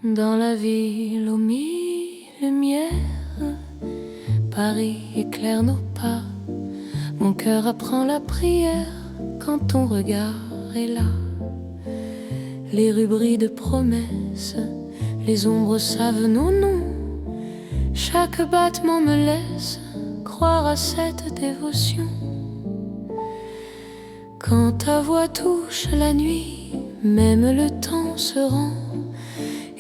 Dans la ville aux mille lumières, Paris éclaire nos pas. Mon cœur apprend la prière quand ton regard est là. Les rues brillent de promesses, les ombres savent nos noms. Chaque battement me laisse croire à cette dévotion. Quand ta voix touche la nuit, même le temps se rend.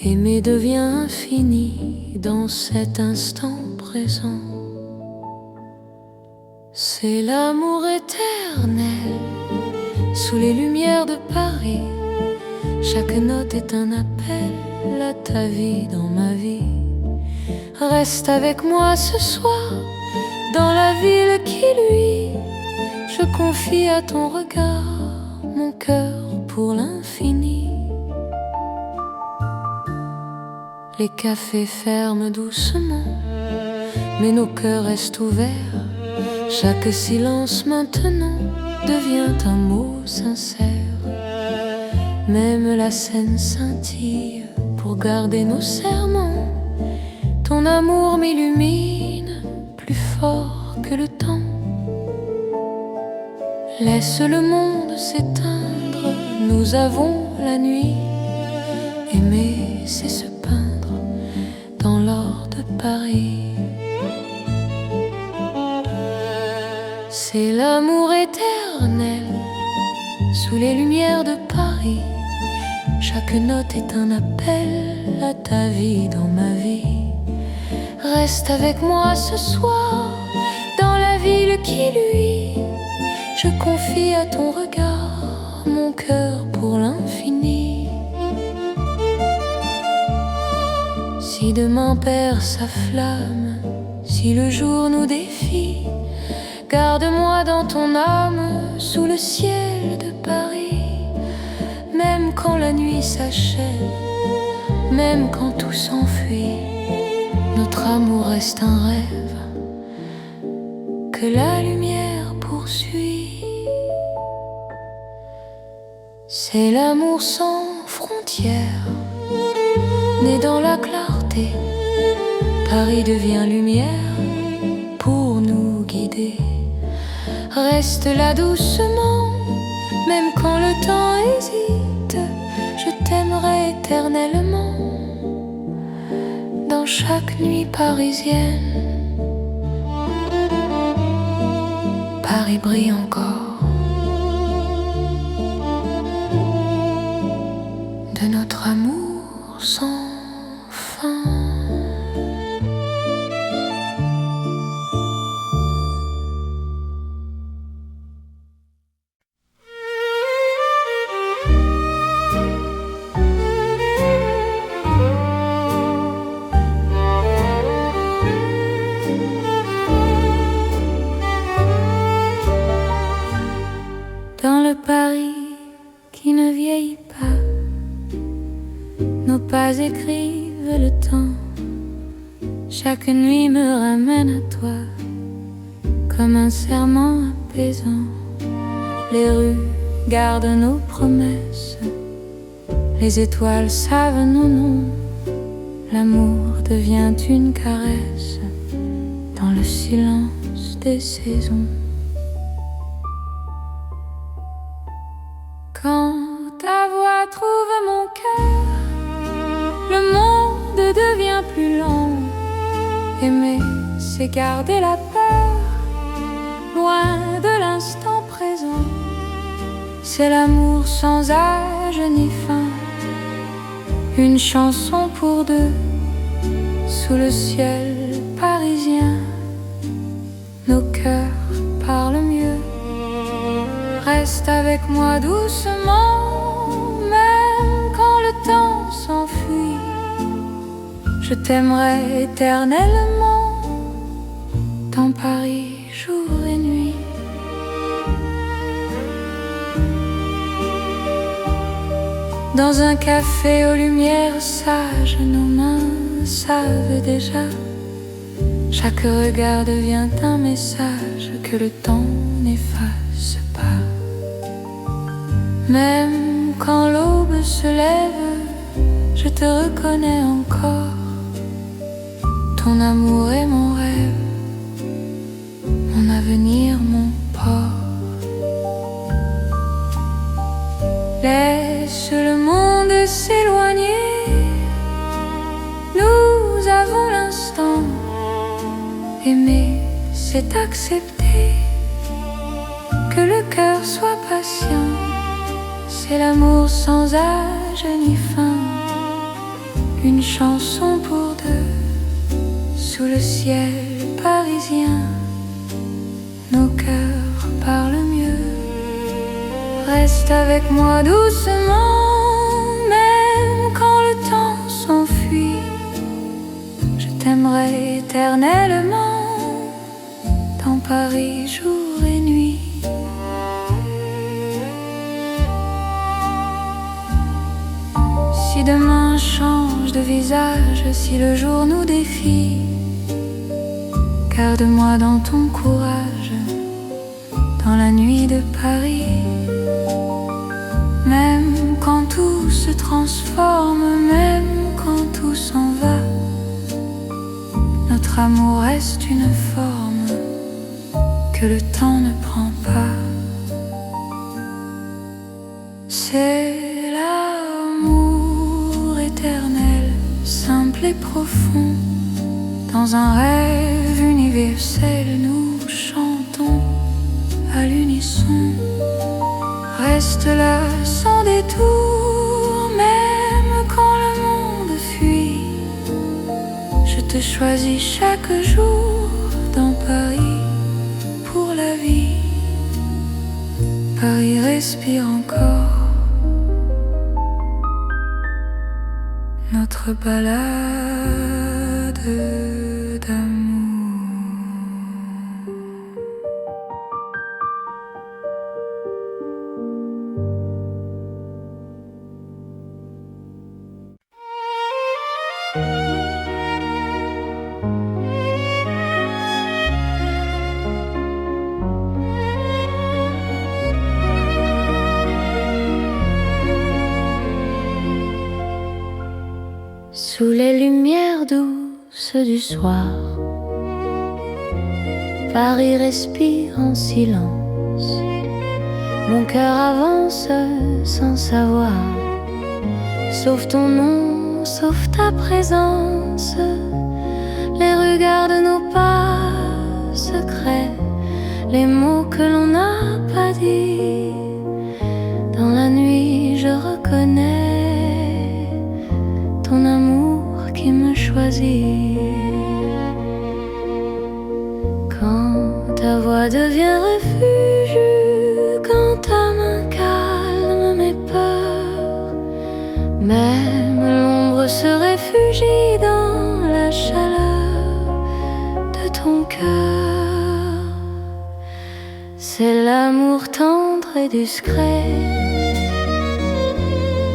Aimer devient infini dans cet instant présent. C'est l'amour éternel sous les lumières de Paris. Chaque note est un appel à ta vie dans ma vie. Reste avec moi ce soir dans la ville qui luit. Je confie à ton regard mon cœur pour l'infini. Les cafés ferment doucement, mais nos cœurs restent ouverts. Chaque silence maintenant devient un mot sincère. Même la scène scintille pour garder nos serments. Ton amour m'illumine plus fort que le temps. Laisse le monde s'éteindre, nous avons la nuit. Aimer, c'est se peindre dans l'or de Paris. C'est l'amour éternel sous les lumières de Paris. Chaque note est un appel à ta vie dans ma vie. Reste avec moi ce soir dans la ville qui luit. Je confie à ton regard mon cœur pour l'infini. Si demain perd sa flamme, si le jour nous défie, garde-moi dans ton âme sous le ciel de Paris. Même quand la nuit s'achève, même quand tout s'enfuit, notre amour reste un rêve que la lumière poursuit. C'est l'amour sans frontières, né dans la clarté. Paris devient lumière pour nous guider. Reste là doucement, même quand le temps hésite. Je t'aimerai éternellement dans chaque nuit parisienne. Paris brille encore de notre amour sans fin. Dans le Paris qui ne vieillit pas, nos pas écrivent le temps. Chaque nuit me ramène à toi, comme un serment apaisant. Les rues gardent nos promesses, les étoiles savent nos noms. L'amour devient une caresse dans le silence des saisons. Quand ta voix trouve mon cœur, le monde devient plus long. Aimer, c'est garder la peur, loin de l'instant présent. C'est l'amour sans âge ni fin, une chanson pour deux, sous le ciel parisien. Nos cœurs parlent mieux. Reste avec moi doucement, même quand le temps s'enfuit. Je t'aimerai éternellement dans Paris, jour et nuit. Dans un café aux lumières sages, nos mains savent déjà. Chaque regard devient un message que le temps n'efface pas. Même quand l'aube se lève, je te reconnais encore. Ton amour est mon rêve, mon avenir, mon port. Laisse le monde s'éloigner, nous avons l'instant. Aimer, c'est accepter que le cœur soit patient. C'est l'amour sans âge ni fin, une chanson pour deux, sous le ciel parisien. Nos cœurs parlent mieux. Reste avec moi doucement, même quand le temps s'enfuit. Je t'aimerai éternellement, dans Paris jour et nuit. Si demain change de visage, si le jour nous défie, garde-moi dans ton courage, dans la nuit de Paris. Même quand tout se transforme, même quand tout s'en va, notre amour reste une forme que le temps ne prend pas. C'est l'amour éternel, simple et profond. Dans un rêve universel, nous chantons à l'unisson. Reste là sans détour, même quand le monde fuit. Je te choisis chaque jour dans Paris pour la vie. Paris respire encore notre balade d'amour. Sous les lumières douces du soir, Paris respire en silence. Mon cœur avance sans savoir, sauf ton nom, sauf ta présence. Les regards de nos pas secrets, les mots que l'on n'a pas dit. Dans la nuit je reconnais ton amour qui me choisit. Quand ta voix devient refuge, quand ta main calme mes peurs, même l'ombre se réfugie dans la chaleur de ton cœur. C'est l'amour tendre et discret,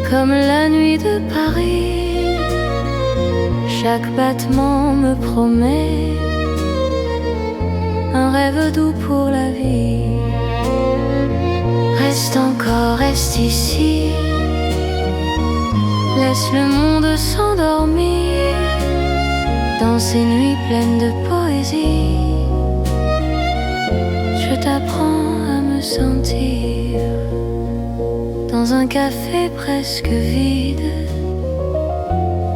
comme la nuit de Paris. Chaque battement me promet un rêve doux pour la vie. Reste encore, reste ici, laisse le monde s'endormir dans ces nuits pleines de poésie. Je t'apprends à me sentir dans un café presque vide.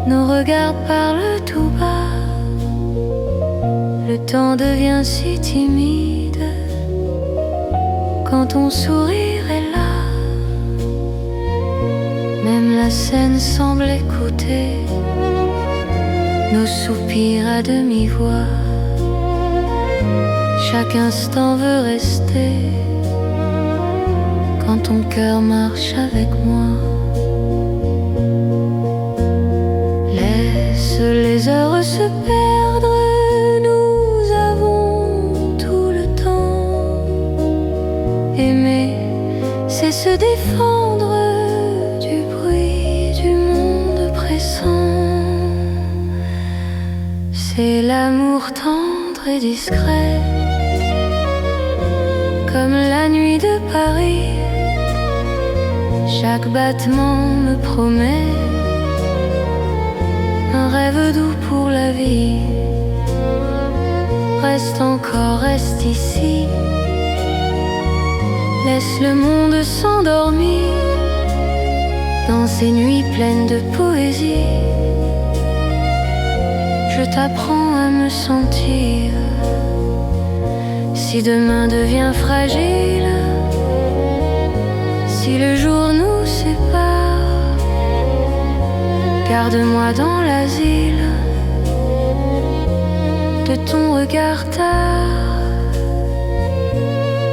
Nos regards parlent tout bas, le temps devient si timide quand ton sourire est là. Même la scène semble écouter nos soupirs à demi-voix. Chaque instant veut rester quand ton cœur marche avec moi. Laisse les heures se perdre, nous avons tout le temps. Aimer, c'est se défendre du bruit. C'est l'amour tendre et discret, comme la nuit de Paris. Chaque battement me promet un rêve doux pour la vie. Reste encore, reste ici, laisse le monde s'endormir dans ces nuits pleines de poésie. Je t'apprends à me sentir. Si demain devient fragile, si le jour nous sépare, garde-moi dans l'asile de ton regard tard.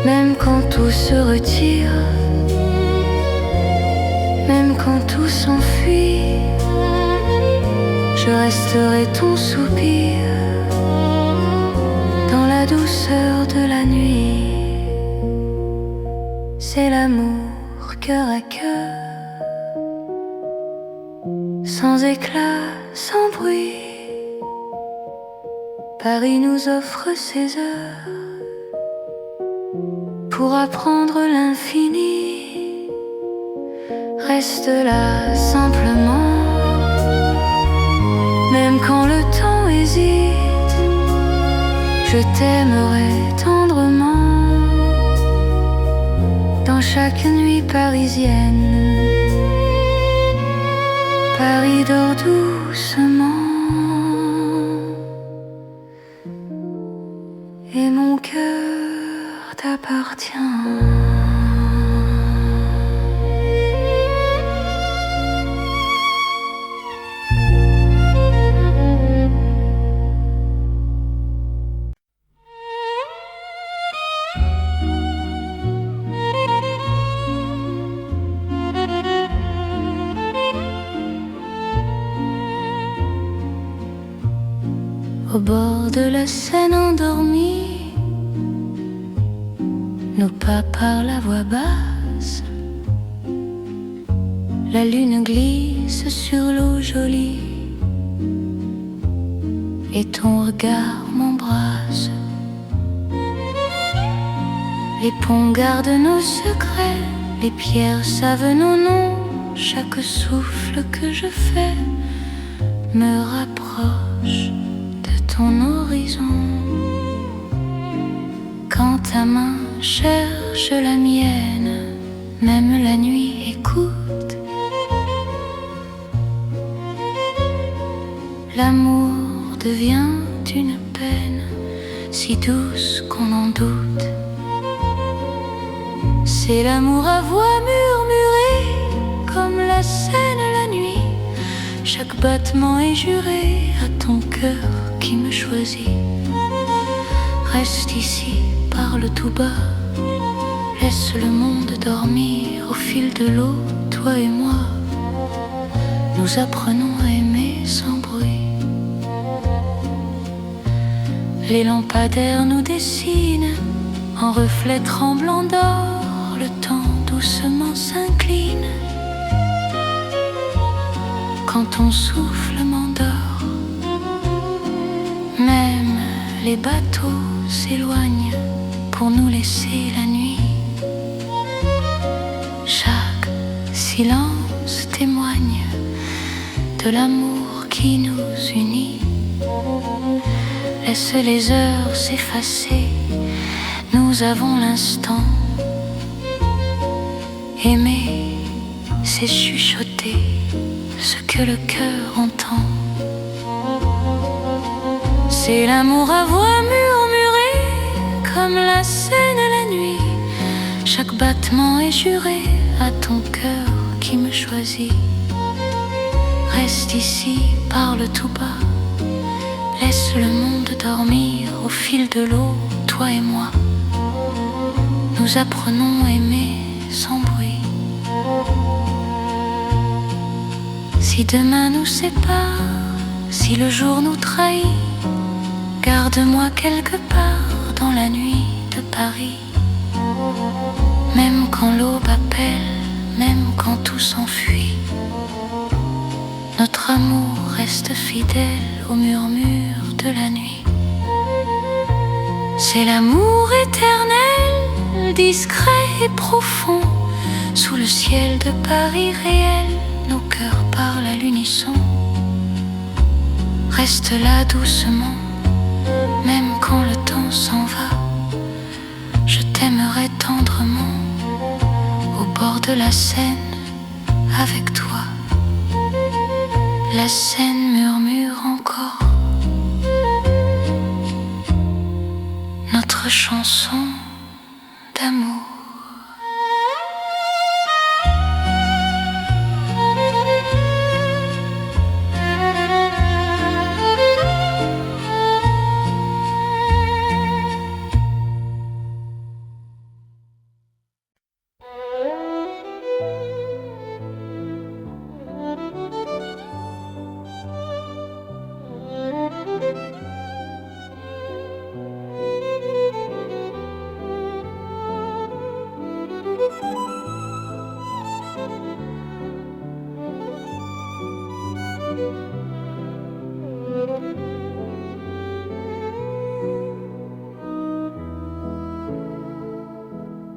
Même quand tout se retire, même quand tout s'enfuit, je resterai ton soupir dans la douceur de la nuit. C'est l'amour cœur à cœur, sans éclat, sans bruit. Paris nous offre ses heures pour apprendre l'infini. Reste là simplement, même quand le temps hésite, je t'aimerai tendrement dans chaque nuit parisienne. Paris dort doucement et mon cœur t'appartient. Au bord de la Seine endormie, nos pas parlent à voix basse. La lune glisse sur l'eau jolie et ton regard m'embrasse. Les ponts gardent nos secrets, les pierres savent nos noms. Chaque souffle que je fais me rapproche ton horizon. Quand ta main cherche la mienne, même la nuit écoute. L'amour devient une peine si douce qu'on en doute. C'est l'amour à voix murmurée, comme la Seine la nuit. Chaque battement est juré à ton cœur qui me choisit. Reste ici, parle tout bas, laisse le monde dormir. Au fil de l'eau, toi et moi, nous apprenons à aimer sans bruit. Les lampadaires nous dessinent en reflets tremblants d'or. Le temps doucement s'incline quand ton souffle m'endort. Même les bateaux s'éloignent pour nous laisser la nuit. Chaque silence témoigne de l'amour qui nous unit. Laisse les heures s'effacer, nous avons l'instant. Aimer, c'est chuchoter ce que le cœur entend. C'est l'amour à voix murmurée, comme la Seine la nuit. Chaque battement est juré à ton cœur qui me choisit. Reste ici, parle tout bas, laisse le monde dormir. Au fil de l'eau, toi et moi, nous apprenons à aimer sans bruit. Si demain nous sépare, si le jour nous trahit, garde-moi quelque part dans la nuit de Paris. Même quand l'aube appelle, même quand tout s'enfuit, notre amour reste fidèle au murmure de de la nuit. C'est l'amour éternel, discret et profond. Sous le ciel de Paris réel, nos cœurs parlent à l'unisson. Reste là doucement, même quand le temps s'en va. Je t'aimerai tendrement, au bord de la Seine, avec toi. La Seine murmure encore notre chanson d'amour.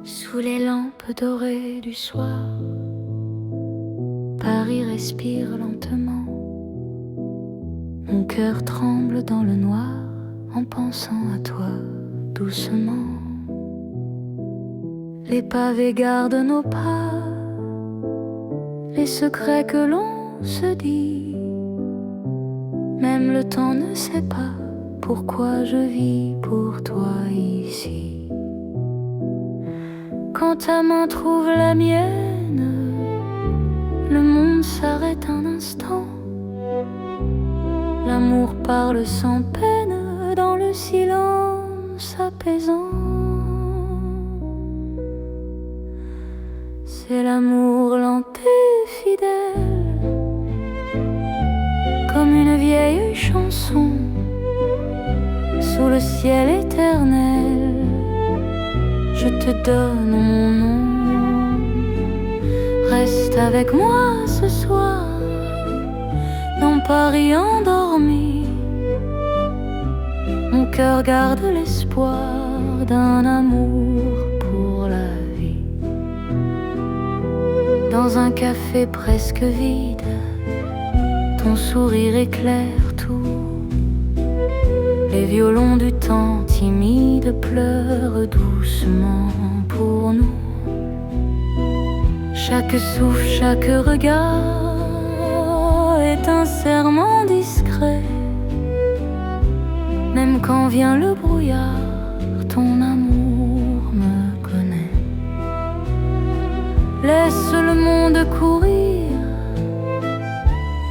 Sous les lampes dorées du soir, Paris respire lentement. Mon cœur tremble dans le noir en pensant à toi doucement. Les pavés gardent nos pas, les secrets que l'on se dit. Même le temps ne sait pas pourquoi je vis pour toi ici. Quand ta main trouve la mienne, le monde s'arrête un instant. L'amour parle sans peine dans le silence apaisant. C'est l'amour lent et fidèle, comme une vieille chanson sous le ciel éternel. Je te donne mon nom. Reste avec moi ce soir, dans Paris endormi. Mon cœur garde l'espoir d'un amour pour la vie. Dans un café presque vide, ton sourire éclaire tout. Les violons du temps timide pleurent doucement pour nous. Chaque souffle, chaque regard est un serment discret. Même quand vient le brouillard, ton amour me connaît. Laisse le monde courir,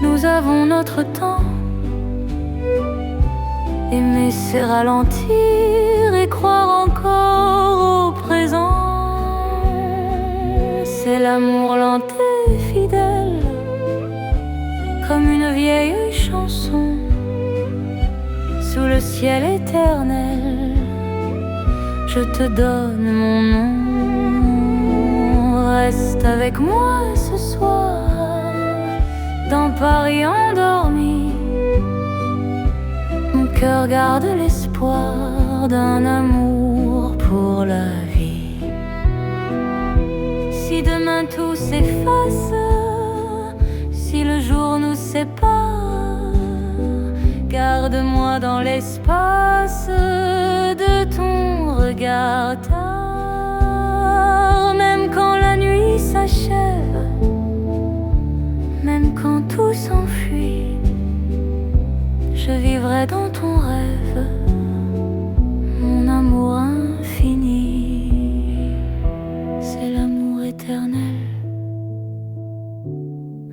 nous avons notre temps. Aimer c'est ralentir et croire encore au présent. C'est l'amour lent et fidèle, comme une vieille chanson sous le ciel éternel. Je te donne mon nom. Reste avec moi ce soir, dans Paris endormi. Mon cœur garde l'espoir d'un amour pour la vie. Si demain tout s'efface, si le jour nous sépare, garde-moi dans l'espace de ton regard tard. Même quand la nuit s'achève, même quand tout s'enfuit, je vivrai dans ton rêve, mon amour infini. C'est l'amour éternel,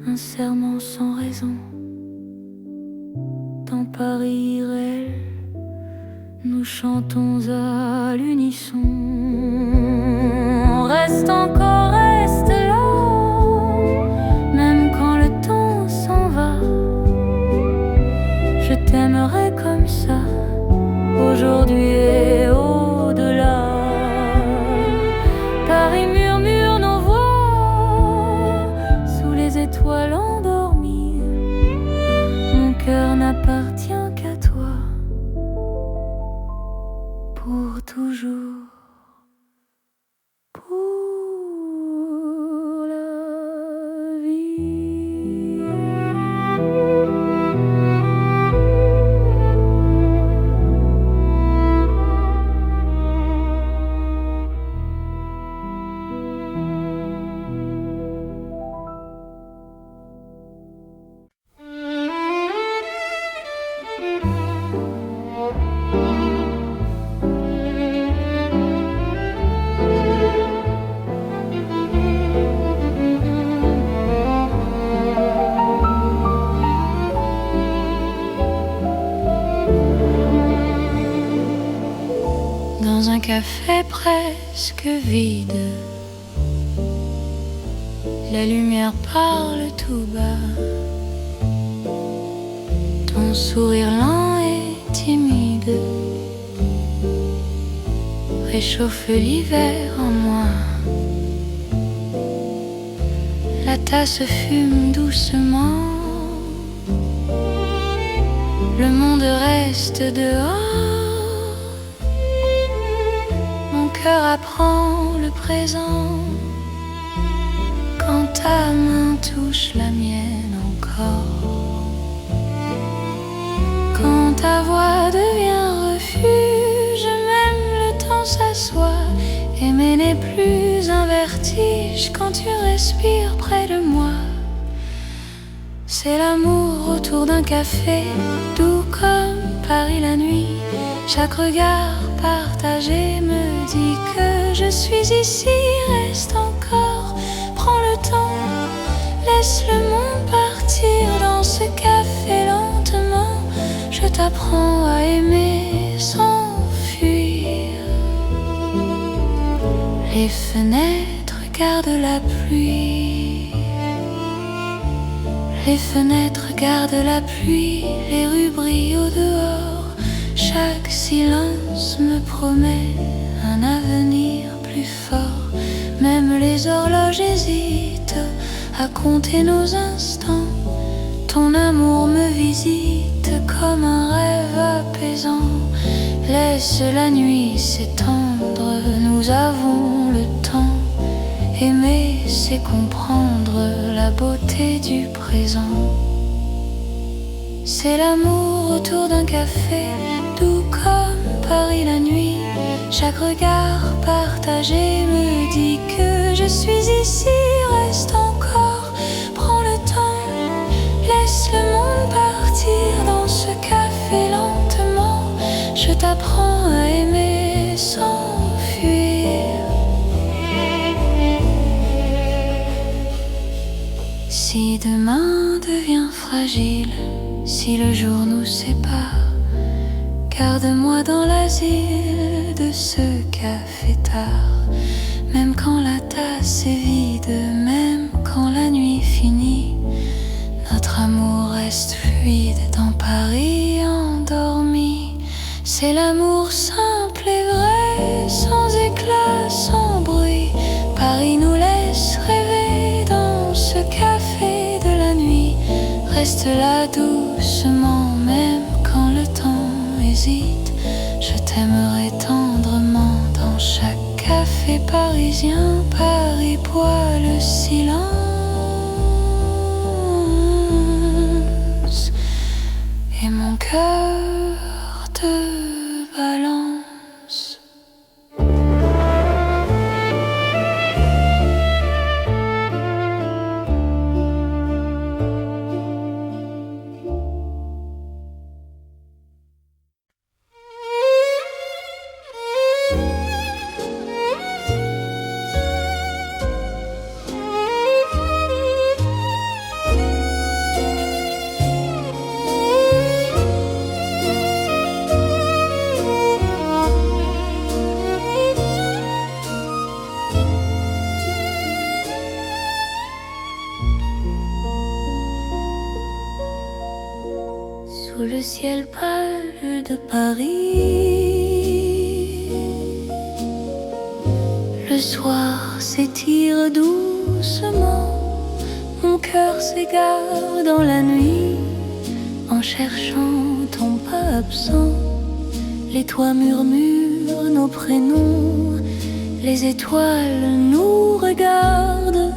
un serment sans raison. Dans Paris réel, nous chantons à l'unisson. Reste encore, reste là, même quand le temps s'en va. Je t'aimerai comme ça, aujourd'hui et au-delà. Paris murmure nos voix, sous les étoiles endormies. Mon cœur n'appartient qu'à toi, presque vide. La lumière parle tout bas. Ton sourire lent et timide réchauffe l'hiver en moi. La tasse fume doucement. Le monde reste dehors. Mon cœur apprend le présent quand ta main touche la mienne encore. Quand ta voix devient refuge, même le temps s'assoit. Aimer n'est plus un vertige quand tu respires près de moi. C'est l'amour autour d'un café, doux comme Paris la nuit. Chaque regard partagé me dit que je suis ici. Reste encore, prends le temps, laisse le monde partir dans ce café lentement. Je t'apprends à aimer sans fuir. Les fenêtres gardent la pluie. Les fenêtres gardent la pluie. Les rues brillent au dehors. Chaque silence me promet un avenir plus fort. Même les horloges hésitent à compter nos instants. Ton amour me visite comme un rêve apaisant. Laisse la nuit s'étendre, nous avons le temps. Aimer, c'est comprendre la beauté du présent. C'est l'amour autour d'un café, doux comme Paris la nuit. Chaque regard partagé me dit que je suis ici. Reste encore, prends le temps, laisse le monde partir dans ce café lentement. Je t'apprends à aimer sans fuir. Si demain devient fragile, si le jour nous sépare, garde-moi dans l'asile de ce café tard. Même quand la tasse est vide, même quand la nuit finit, notre amour reste fluide dans Paris endormi. C'est l'amour simple et vrai, sans éclat, sans bruit. Paris nous laisse rêver dans ce café de la nuit. Reste là doucement, même quand le temps hésite. Je t'aimerai tendrement dans chaque café parisien. Paris boit le silence et mon cœur te balance. Sous le ciel pâle de Paris, le soir s'étire doucement. Mon cœur s'égare dans la nuit en cherchant ton pas absent. Les toits murmurent nos prénoms, les étoiles nous regardent.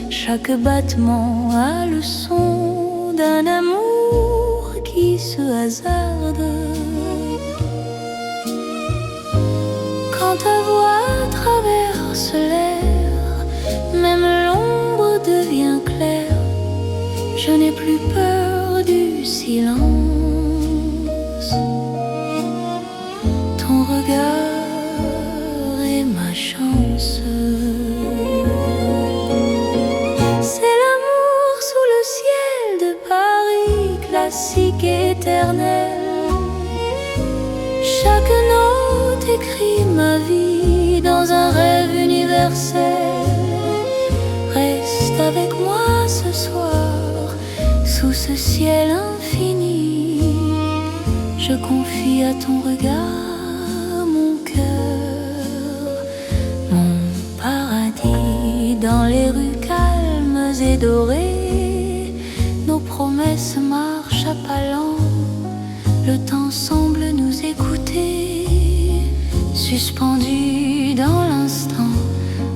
Chaque battement a le son d'un amour qui se hasarde. Quand ta voix traverse l'air, même l'ombre devient claire. Je n'ai plus peur du silence. Ton regard est ma chance. C'est l'amour sous le ciel de Paris, classique et éternel. Chaque note écrit ma vie dans un rêve universel. Reste avec moi ce soir, sous ce ciel infini. Je confie à ton regard mon cœur, mon paradis. Dans les rues calmes et dorées, nos promesses marchent à pas lents. Le temps semble nous écouter, suspendu dans l'instant.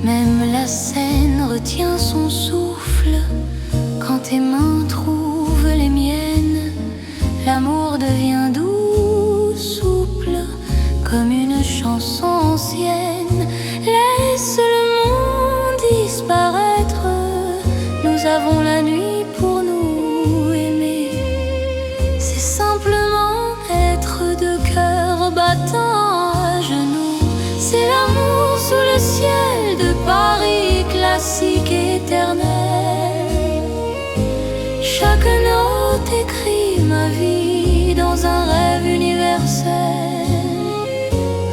Même la scène retient son souffle. Quand tes mains trouvent les miennes, l'amour devient doux, souple, comme une chanson ancienne. Laisse le monde disparaître, nous avons la nuit pour nous aimer. C'est simplement être deux cœurs battant à genoux. C'est l'amour sous le ciel de Paris, classique et éternel. Chaque note écrit ma vie dans un rêve universel.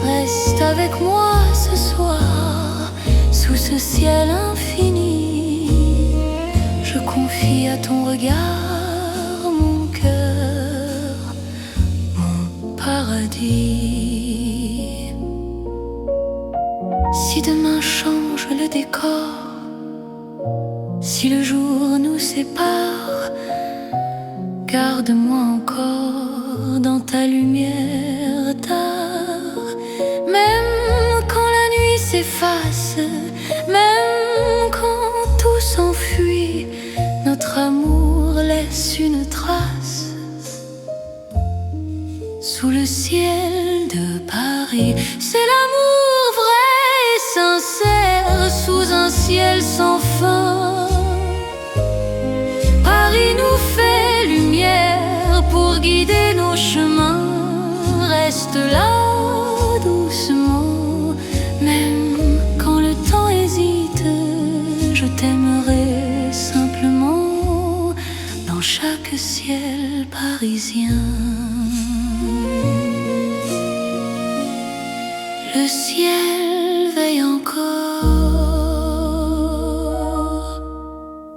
Reste avec moi ce soir, sous ce ciel infini. Je confie à ton regard mon cœur, mon paradis. Si demain change le décor, si le jour nous sépare, garde-moi encore dans ta lumière tard. Même quand la nuit s'efface, même quand tout s'enfuit, notre amour laisse une trace sous le ciel de Paris. C'est l'amour vrai et sincère sous un ciel sans fin. Paris nous fait lumière pour guider nos chemins. Reste là doucement, même quand le temps hésite. Je t'aimerai simplement dans chaque ciel parisien. Le ciel veille encore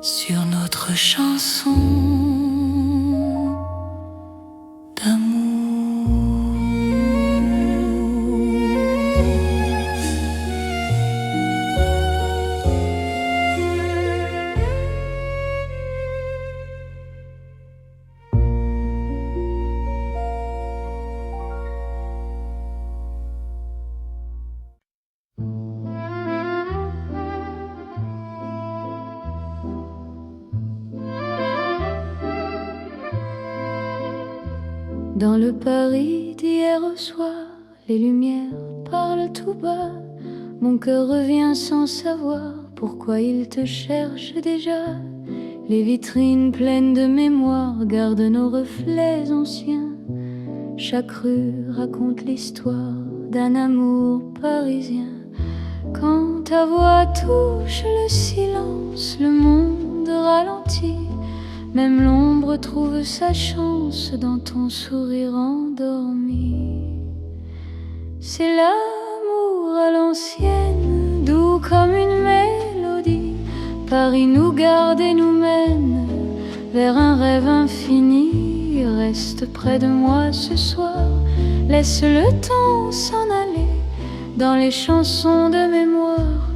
sur notre chanson d'amour. Dans le Paris d'hier au soir, les lumières parlent tout bas. Mon cœur revient sans savoir pourquoi il te cherche déjà. Les vitrines pleines de mémoire gardent nos reflets anciens. Chaque rue raconte l'histoire d'un amour parisien. Quand ta voix touche le silence, le monde ralentit. Même l'ombre trouve sa chance dans ton sourire endormi. C'est l'amour à l'ancienne, doux comme une mélodie. Paris nous garde et nous mène vers un rêve infini. Reste près de moi ce soir, laisse le temps s'en aller. Dans les chansons de mémoire,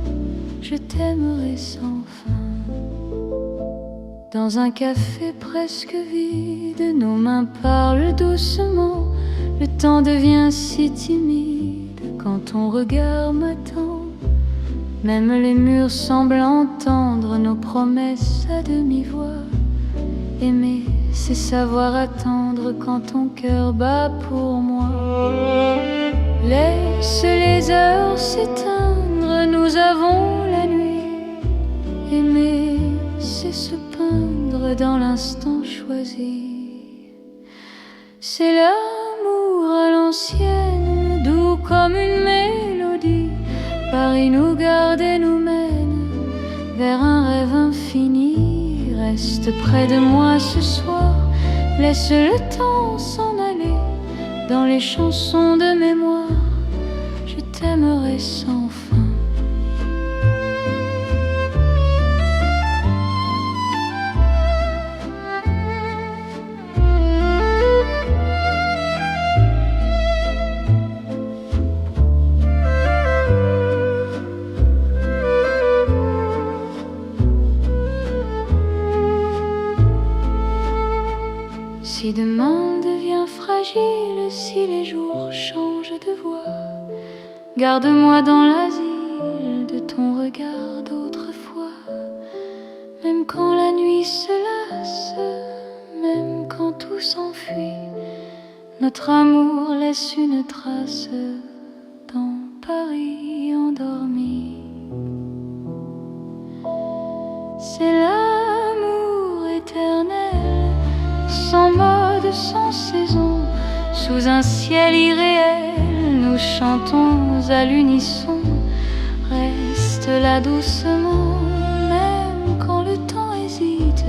je t'aimerai sans fin. Dans un café presque vide, nos mains parlent doucement. Le temps devient si timide quand ton regard m'attend. Même les murs semblent entendre nos promesses à demi-voix. Aimer, c'est savoir attendre quand ton cœur bat pour moi. Laisse les heures s'éteindre, nous avons la nuit. Aimer, c'est se peindre dans l'instant choisi. C'est l'amour à l'ancienne, doux comme une mélodie. Paris nous garde et nous mène vers un rêve infini. Reste près de moi ce soir, laisse le temps s'en aller. Dans les chansons de mémoire, je t'aimerai sans fin. Si demain devient fragile, si les jours changent de voix, garde-moi dans l'asile de ton regard d'autrefois. Même quand la nuit se lasse, même quand tout s'enfuit, notre amour laisse une trace dans Paris endormi. C'est l'amour éternel, sans mode, sans saison, sous un ciel irréel, nous chantons à l'unisson. Reste là doucement, même quand le temps hésite,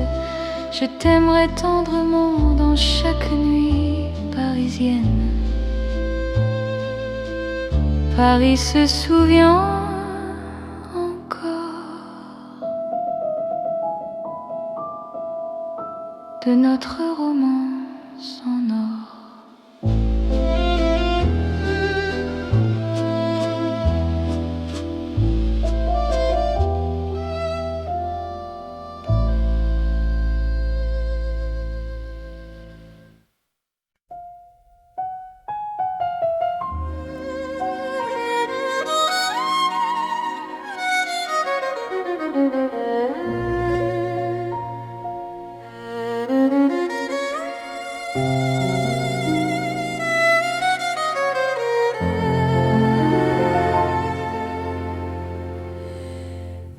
je t'aimerai tendrement dans chaque nuit parisienne. Paris se souvient de notre romance en or.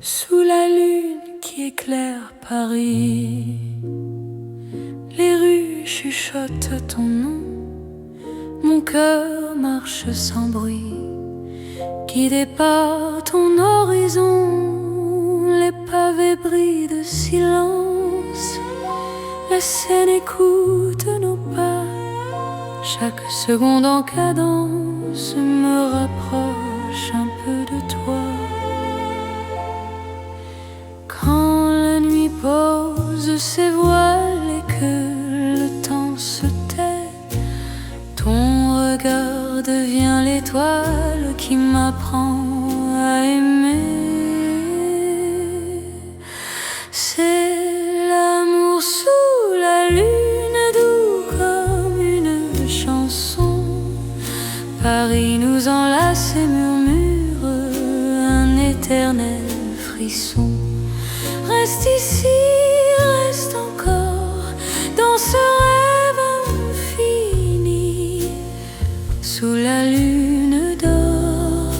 Sous la lune qui éclaire Paris, les rues chuchotent ton nom. Mon cœur marche sans bruit, guidé par ton horizon. Les pavés brillent de silence, la Seine écoute nos pas. Chaque seconde en cadence me rapproche un peu de toi. Quand la nuit pose ses voiles et que le temps se tait, ton regard devient l'étoile qui m'apprend à aimer. C'est l'amour sous la lune, doux comme une chanson. Paris nous enlace et murmure un éternel frisson. Reste ici, reste encore dans ce rêve infini. Sous la lune d'or,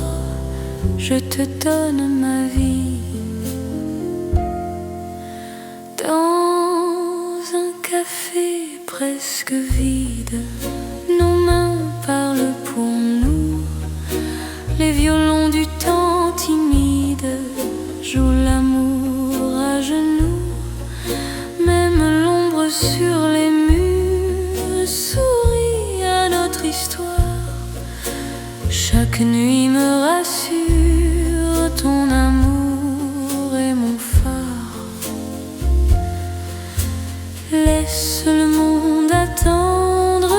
je te donne ma vie. Dans un café presque vide, nos mains parlent pour nous. Les violons du temps timide jouent l'amour à genoux. Même l'ombre sur les murs sourit à notre histoire. Chaque nuit me rassure, ton amour est mon phare. Laisse le monde attendre,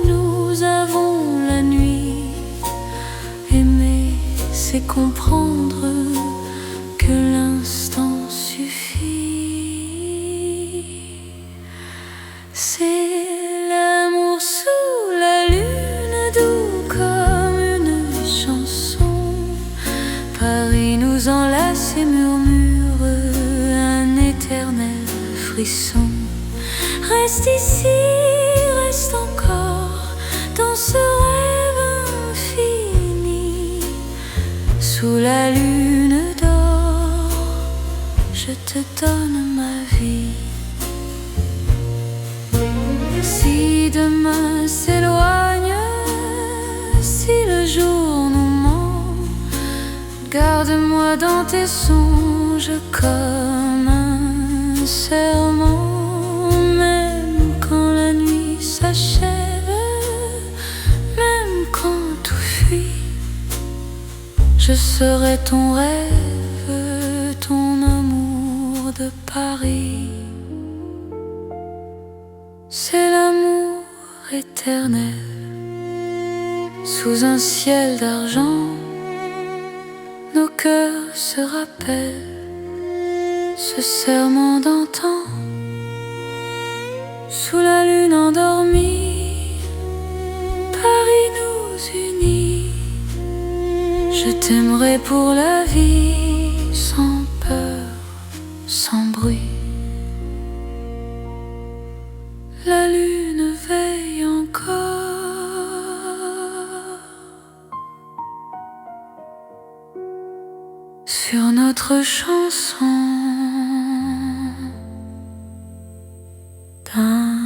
nous avons la nuit. Aimer, c'est comprendre que l'instant suffit. C'est l'amour sous la lune, doux comme une chanson. Paris nous enlace et murmure un éternel frisson. Reste ici, reste encore dans ce rêve infini. Sous la lune d'or, je te donne ma vie. Si demain s'éloigne, si le jour nous ment, garde-moi dans tes songes comme un serment. Même quand la nuit s'achève, même quand tout fuit, je serai ton rêve, ton amour de Paris. C'est l'amour éternel, sous un ciel d'argent. Nos cœurs se rappellent ce serment d'antan. Sous la lune endormie, Paris nous unit. Je t'aimerai pour la vie, sans peur, sans bruit. La lune veille encore sur notre chanson d'amour.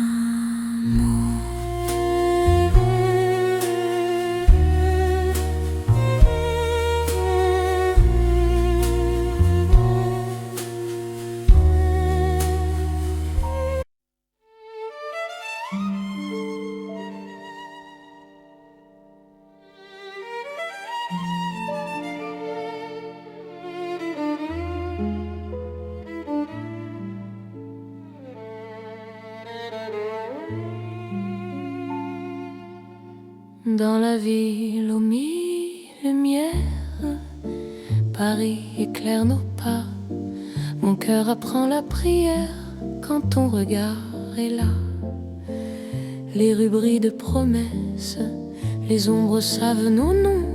Dans la ville aux mille lumières, Paris éclaire nos pas. Mon cœur apprend la prière quand ton regard est là. Les rues brillent de promesses, les ombres savent nos noms.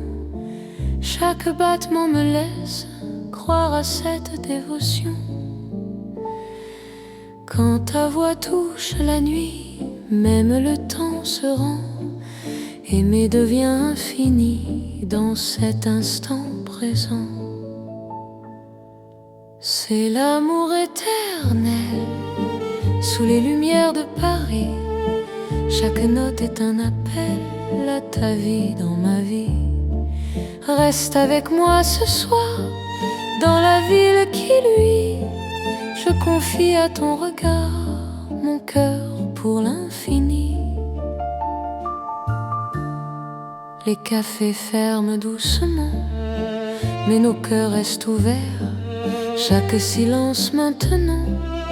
Chaque battement me laisse croire à cette dévotion. Quand ta voix touche la nuit, même le temps se rend. Aimer devient infini dans cet instant présent. C'est l'amour éternel sous les lumières de Paris. Chaque note est un appel à ta vie dans ma vie. Reste avec moi ce soir dans la ville qui luit. Je confie à ton regard mon cœur pour l'infini. Les cafés ferment doucement, mais nos cœurs restent ouverts. Chaque silence maintenant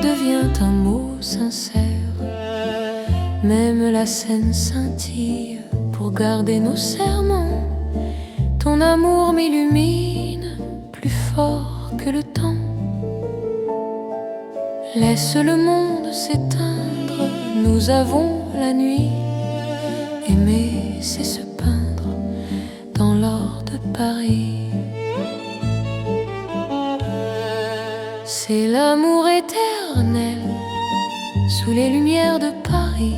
devient un mot sincère. Même la scène scintille pour garder nos serments. Ton amour m'illumine plus fort que le temps. Laisse le monde s'éteindre, nous avons la nuit. Aimer, c'est se peindre dans l'or de Paris. C'est l'amour éternel sous les lumières de Paris.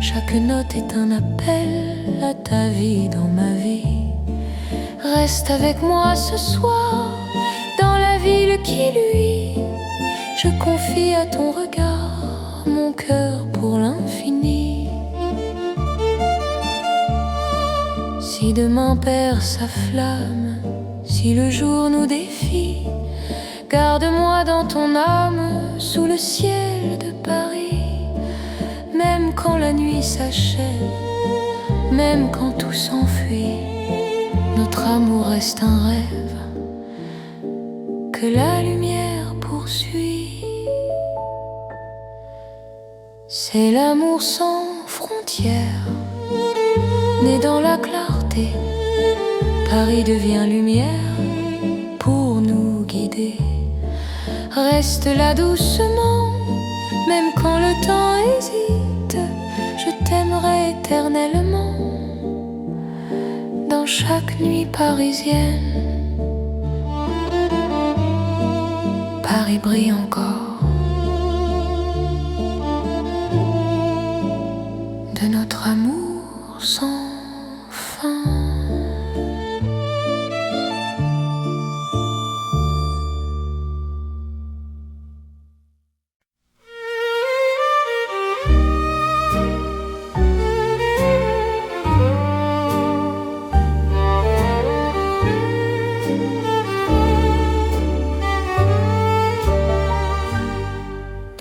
Chaque note est un appel à ta vie dans ma vie. Reste avec moi ce soir dans la ville qui luit. Je confie à ton regard mon cœur pour l'infini. Si demain perd sa flamme, si le jour nous défie, garde-moi dans ton âme sous le ciel de Paris. Même quand la nuit s'achève, même quand tout s'enfuit, notre amour reste un rêve que la lumière poursuit. C'est l'amour sans frontières, né dans la clarté. Paris devient lumière pour nous guider. Reste là doucement, même quand le temps hésite. Je t'aimerai éternellement dans chaque nuit parisienne. Paris brille encore de notre amour sans fin.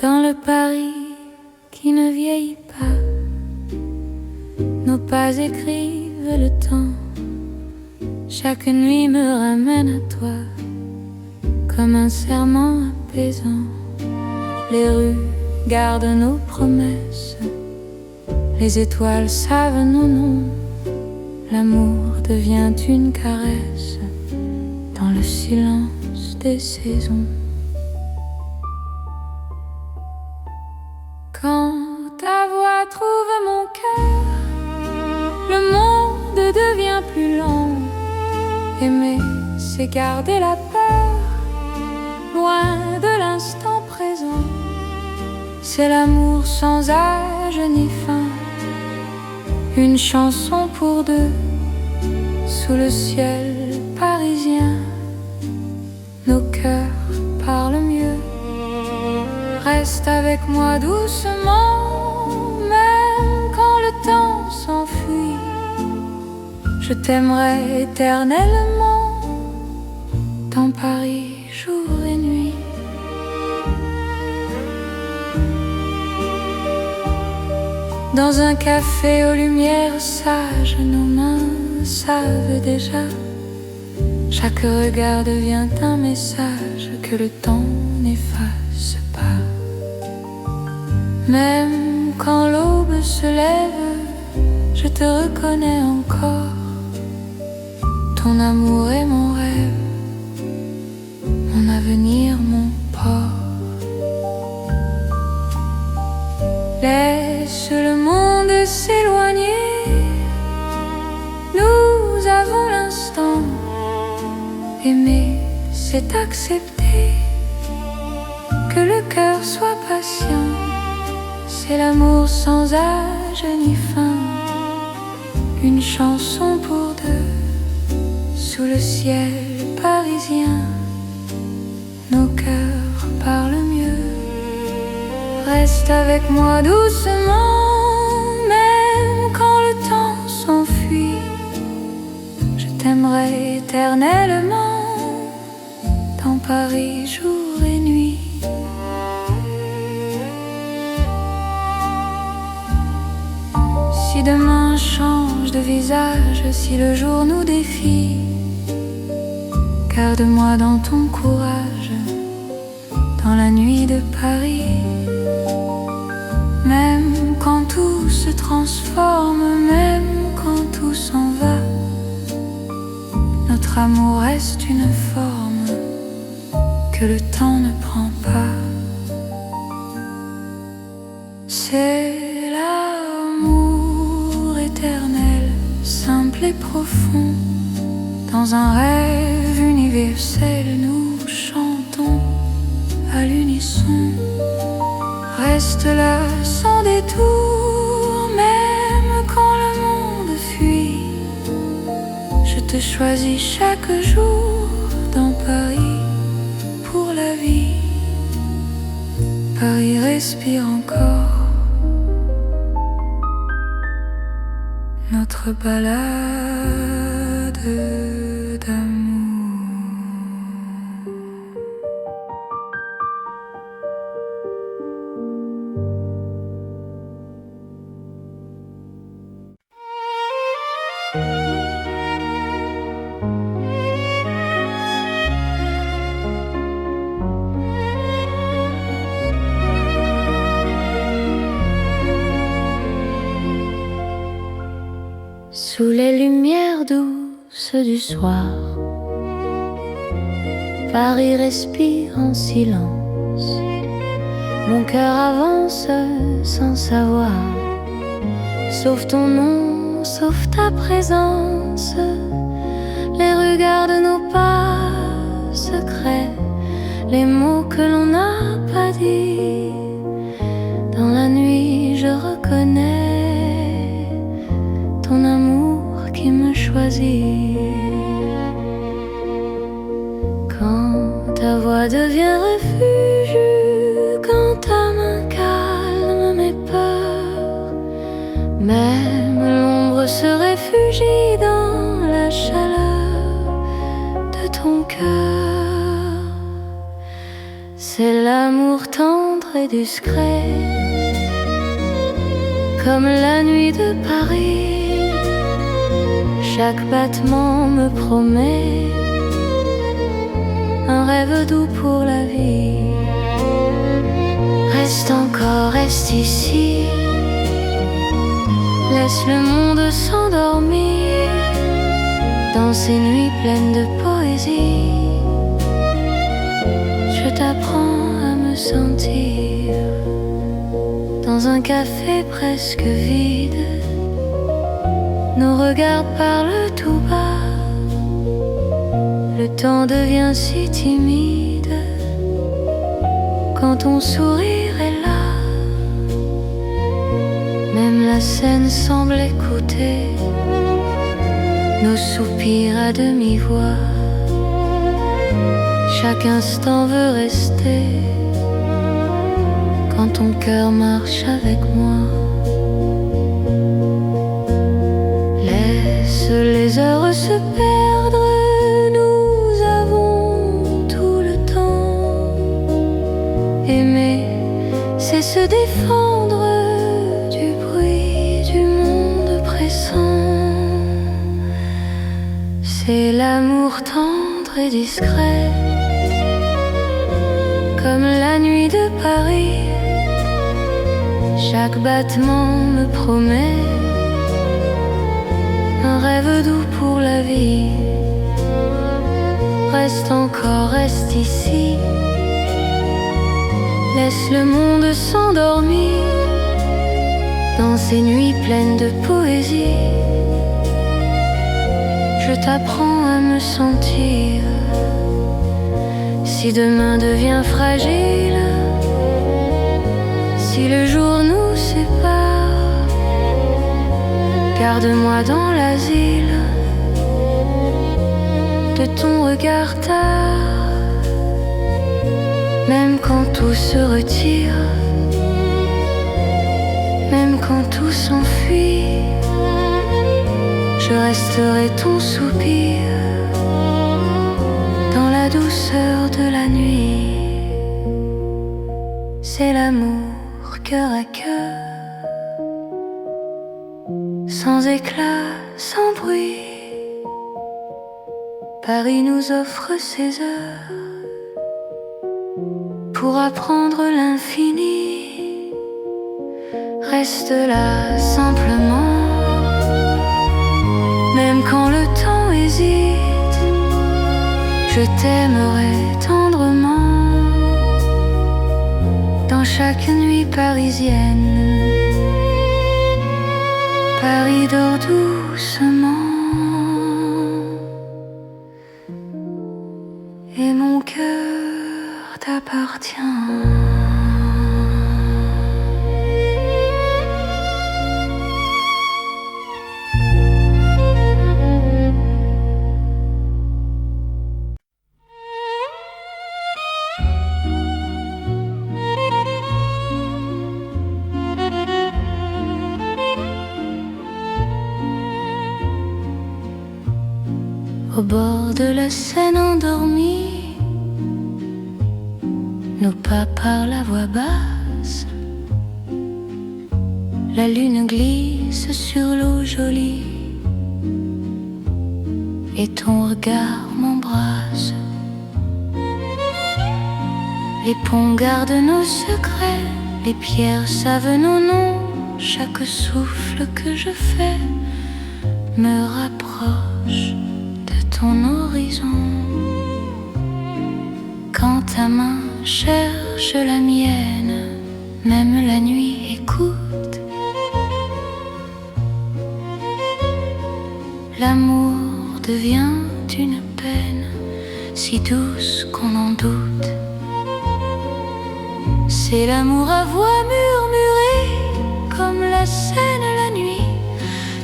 Dans le Paris qui ne vieillit pas, nos pas écrivent le temps. Chaque nuit me ramène à toi, comme un serment apaisant. Les rues gardent nos promesses, les étoiles savent nos noms. L'amour devient une caresse dans le silence des saisons. Quand c'est garder la peur loin de l'instant présent. C'est l'amour sans âge ni fin, une chanson pour deux sous le ciel parisien. Nos cœurs parlent mieux. Reste avec moi doucement, même quand le temps s'enfuit. Je t'aimerai éternellement, dans Paris, jour et nuit. Dans un café aux lumières sages, nos mains savent déjà. Chaque regard devient un message que le temps n'efface pas. Même quand l'aube se lève, je te reconnais encore. Ton amour est mon rêve, mon avenir, mon port. Laisse le monde s'éloigner, nous avons l'instant. Aimer, c'est accepter que le cœur soit patient. C'est l'amour sans âge ni fin, une chanson pour deux sous le ciel parisien. Nos cœurs parlent mieux. Reste avec moi doucement, même quand le temps s'enfuit. Je t'aimerai éternellement, dans Paris jour et nuit. Si demain change de visage, si le jour nous défie, garde-moi dans ton courage, dans la nuit de Paris. Même quand tout se transforme, même quand tout s'en va, notre amour reste une forme que le temps ne prend pas. C'est l'amour éternel, simple et profond. Dans un rêve universel, nous chantons à l'unisson. Reste là sans détour, même quand le monde fuit. Je te choisis chaque jour dans Paris pour la vie. Paris respire encore notre balade d'amour. Sous les lumières douces du soir, Paris respire en silence. Mon cœur avance sans savoir, sauf ton nom, sauf ta présence. Les regards de nos pas secrets, les mots que l'on n'a pas dit. Dans la nuit je reconnais ton amour qui me choisit. Quand ta voix devient refuge, quand ta main calme mes peurs, même l'ombre se réfugie dans la chaleur de ton cœur. C'est l'amour tendre et discret, comme la nuit de Paris. Chaque battement me promet un rêve doux pour la vie. Reste encore, reste ici, laisse le monde s'endormir dans ces nuits pleines de poésie. Je t'apprends à me sentir dans un café presque vide. Nos regards parlent tout bas, Le temps devient si timide quand ton sourire est là. Même la scène semble écouter nos soupirs à demi-voix. Chaque instant veut rester quand ton cœur marche avec moi. Laisse les heures se perdre, nous avons tout le temps. Aimer, c'est se défendre du bruit du monde pressant. C'est l'amour tendre et discret, comme la nuit de Paris. Chaque battement me promet un rêve doux pour la vie. Reste encore, reste ici. Laisse le monde s'endormir dans ces nuits pleines de poésie. Je t'apprends à me sentir. Si demain devient fragile, si le jour nous sépare, garde-moi dans l'asile de ton regard tard. Même quand tout se retire, même quand tout s'enfuit, je resterai ton soupir dans la douceur de la nuit. C'est l'amour cœur à cœur, sans éclat, sans bruit. Paris nous offre ses heures pour apprendre l'infini. Reste là simplement, même quand le temps hésite. Je t'aimerai tendrement dans chaque nuit parisienne. Paris dort doucement et mon cœur t'appartient. Au bord de la Seine endormie, nos pas parlent à voix basse. La lune glisse sur l'eau jolie et ton regard m'embrasse. Les ponts gardent nos secrets, les pierres savent nos noms. Chaque souffle que je fais me rapproche ton horizon. Quand ta main cherche la mienne, même la nuit écoute. L'amour devient une peine si douce qu'on en doute. C'est l'amour à voix murmurée comme la Seine la nuit.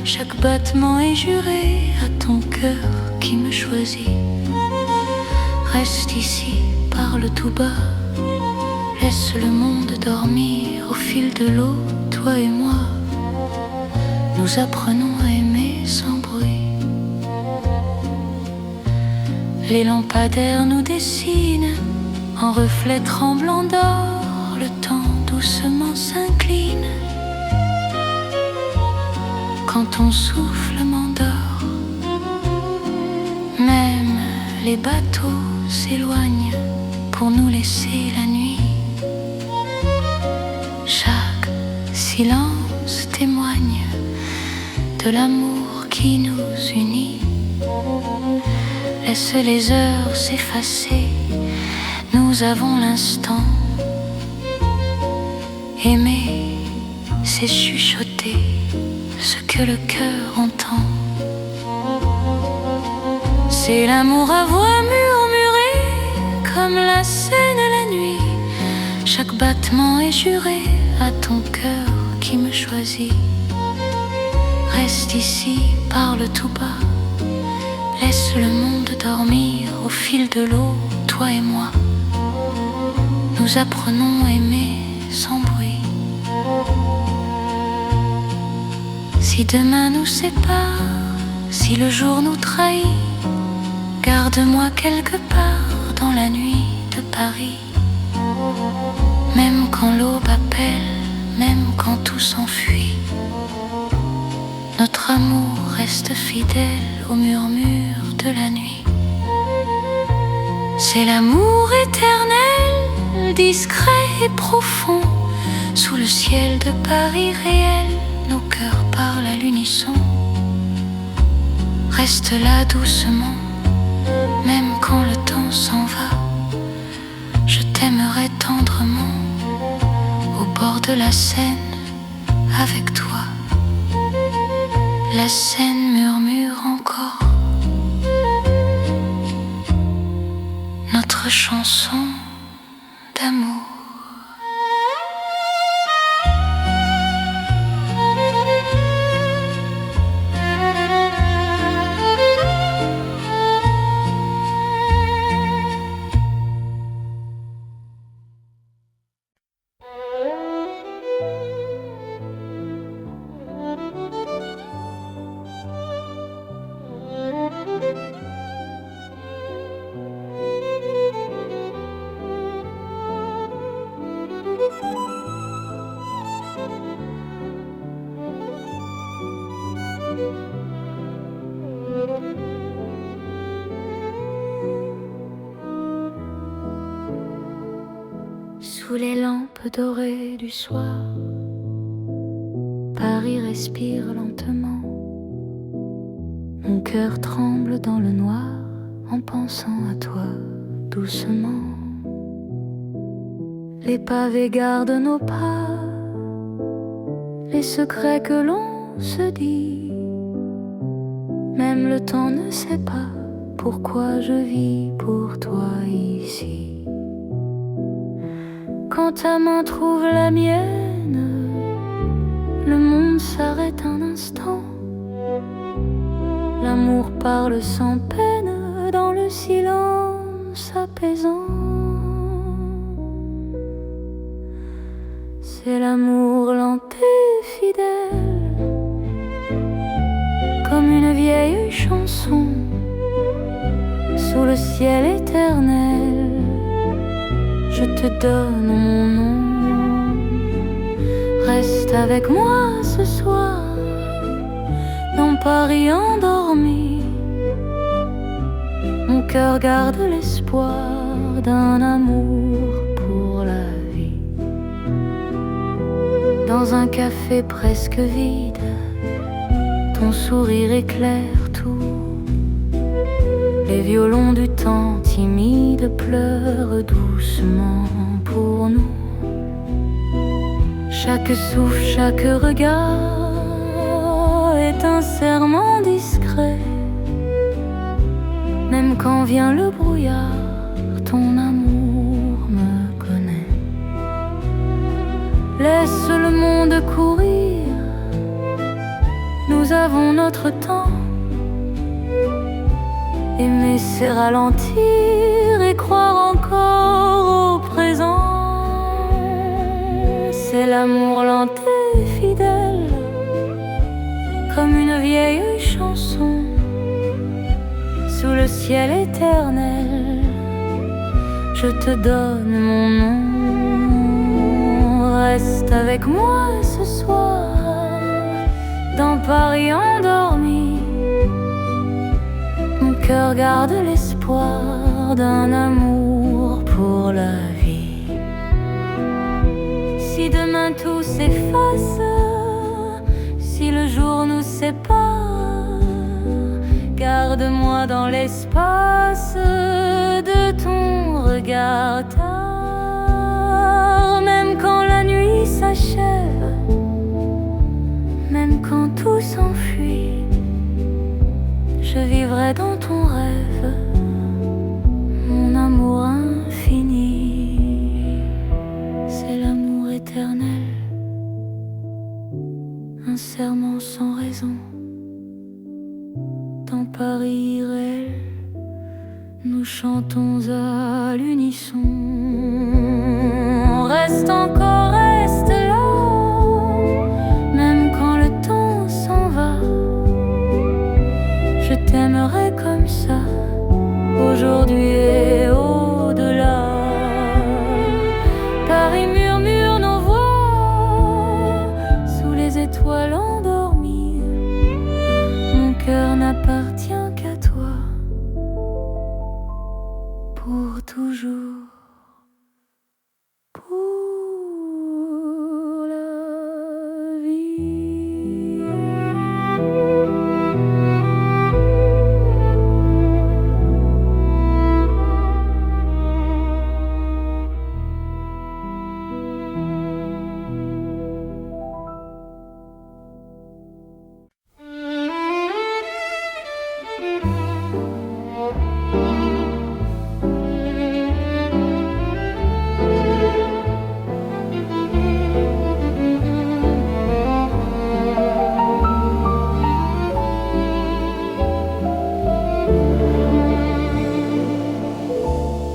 Chaque battement est juré à ton cœur qui me choisit. Reste ici, parle tout bas. Laisse le monde dormir au fil de l'eau, toi et moi. Nous apprenons à aimer sans bruit. Les lampadaires nous dessinent en reflets tremblants d'or. Le temps doucement s'incline quand ton souffle m'endort. Même les bateaux s'éloignent pour nous laisser la nuit. Chaque silence témoigne de l'amour qui nous unit. Laisse les heures s'effacer, nous avons l'instant. Aimer, c'est chuchoter ce que le cœur entend. C'est l'amour à voix murmurée, comme la Seine la nuit. Chaque battement est juré à ton cœur qui me choisit. Reste ici, parle tout bas, laisse le monde dormir au fil de l'eau, toi et moi. Nous apprenons à aimer sans bruit. Si demain nous sépare, si le jour nous trahit, garde-moi quelque part dans la nuit de Paris. Même quand l'aube appelle, même quand tout s'enfuit, notre amour reste fidèle au murmure de la nuit. C'est l'amour éternel, discret et profond. Sous le ciel de Paris réel, nos cœurs parlent à l'unisson. Reste là doucement, même quand le temps s'en va. Je t'aimerai tendrement, au bord de la Seine, avec toi. La Seine murmure encore notre chanson d'amour. Sous les lampes dorées du soir, Paris respire lentement. Mon cœur tremble dans le noir en pensant à toi doucement. Les pavés gardent nos pas, les secrets que l'on se dit. Même le temps ne sait pas pourquoi je vis pour toi ici. Quand ta main trouve la mienne, le monde s'arrête un instant. L'amour parle sans peine dans le silence apaisant. C'est l'amour lent et fidèle, comme une vieille chanson sous le ciel éternel. Je te donne mon nom. Reste avec moi ce soir, dans Paris endormi. Mon cœur garde l'espoir d'un amour pour la vie. Dans un café presque vide, ton sourire éclaire tout. Les violons du temps timide pleurent doucement pour nous. Chaque souffle, chaque regard est un serment discret. Même quand vient le brouillard, ton amour me connaît. Laisse le monde courir, nous avons notre temps. Aimer c'est ralentir et croire encore au présent. C'est l'amour lent et fidèle, comme une vieille chanson sous le ciel éternel. Je te donne mon nom. Reste avec moi ce soir, dans Paris endormi. Mon cœur garde l'espoir d'un amour pour la vie. Si demain tout s'efface, si le jour nous sépare, garde-moi dans l'espace de ton regard tard. Même quand la nuit s'achève, même quand tout s'enfuit, je vivrai dans ton rêve éternel, un serment sans raison. Dans Paris irréel, nous chantons à l'unisson. Reste encore, reste là, même quand le temps s'en va. Je t'aimerai comme ça, aujourd'hui et au-delà. Paris murmure nos voix sous les étoiles endormies. Mon cœur n'appartient qu'à toi pour toujours. Pour la vie.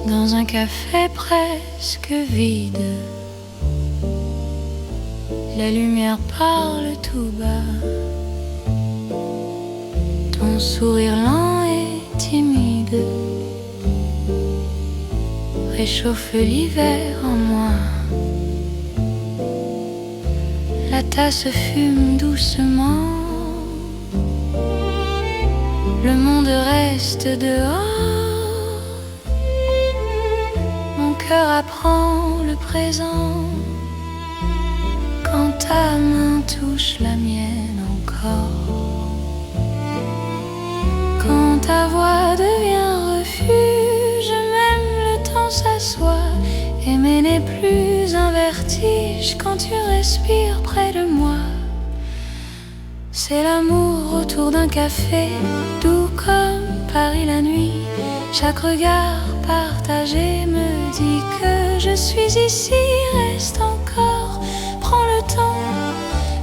Dans un café presque vide, la lumière parle tout bas. Ton sourire lent et timide réchauffe l'hiver en moi. La tasse fume doucement, le monde reste dehors. Mon cœur apprend le présent quand ta main touche la mienne encore. Quand ta voix devient refuge, même le temps s'assoit. Aimer n'est plus un vertige quand tu respires près de moi. C'est l'amour autour d'un café, doux comme Paris la nuit. Chaque regard partagé me dit que je suis ici. Reste encore, prends le temps,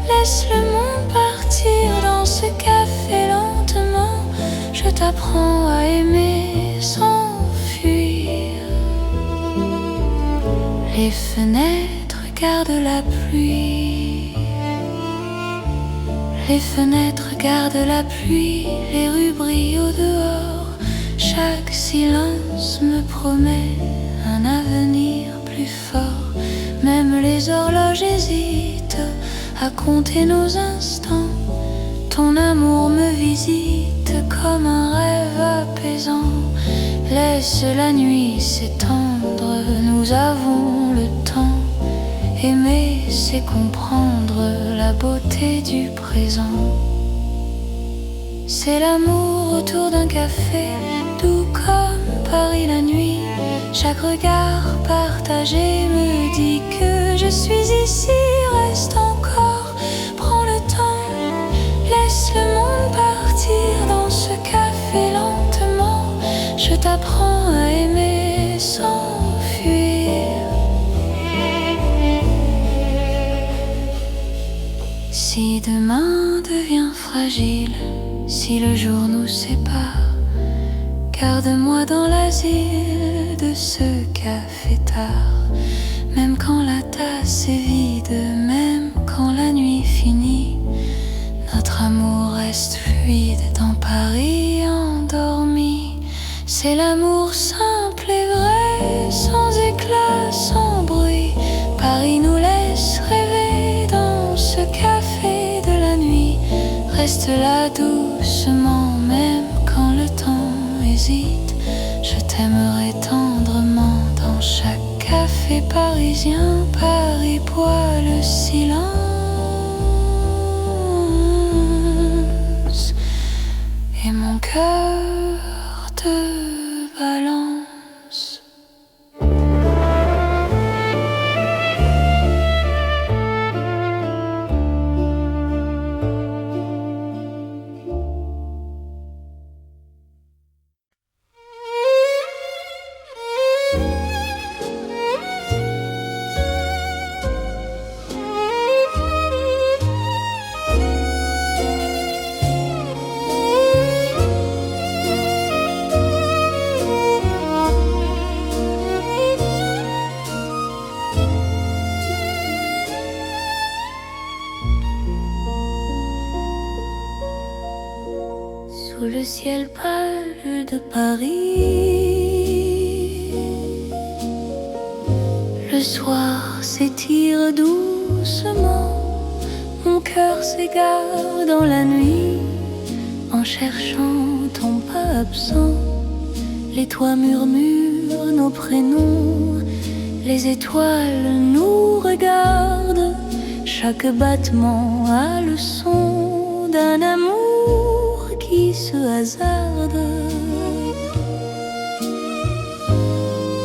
laisse le monde partir dans ce café lentement. Je t'apprends à aimer sans fuir. Les fenêtres gardent la pluie. Les fenêtres gardent la pluie. Les rues brillent au dehors. Chaque silence me promet un avenir plus fort. Même les horloges hésitent à compter nos instants. Ton amour me visite comme un rêve apaisant. Laisse la nuit s'étendre, nous avons le temps. Aimer, c'est comprendre la beauté du présent. C'est l'amour autour d'un café, doux comme Paris la nuit. Chaque regard partagé me dit que je suis ici. Reste encore, prends le temps, laisse le monde partir dans ce café lentement. Je t'apprends à aimer sans fuir. Si demain devient fragile, si le jour nous sépare, garde-moi dans l'asile de ce café tard. Même quand la tasse est vide, même quand la nuit finit, notre amour reste fluide dans Paris endormi. C'est l'amour simple et vrai, sans éclat, sans bruit. Paris nous laisse rêver dans ce café de la nuit. Reste là doucement, même quand le temps hésite. Je t'aimerai tendrement dans chaque café parisien. Paris boit le silence et mon cœur te balance. le ciel pâle de Paris. Le soir s'étire doucement, mon cœur s'égare dans la nuit, en cherchant ton pas absent. Les toits murmurent nos prénoms, les étoiles nous regardent. Chaque battement a le son d'un amour qui se hasarde.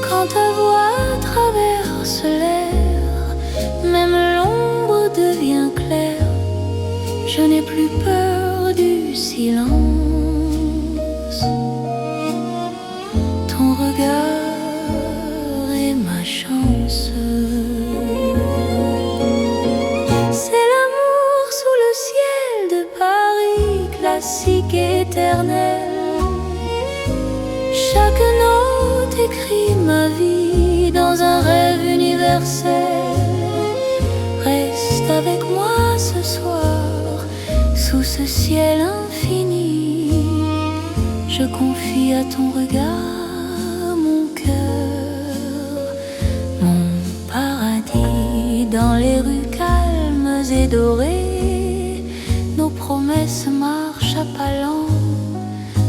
Quand ta voix traverse l'air, même l'ombre devient claire. Je n'ai plus peur du silence. Ton regard est ma chance. C'est l'amour sous le ciel de Paris, classique et éternel. Chaque note écrit ma vie dans un rêve universel. Reste avec moi ce soir, sous ce ciel infini. Je confie à ton regard mon cœur, mon paradis. Dans les rues calmes et dorées, nos promesses marchent à pas lents.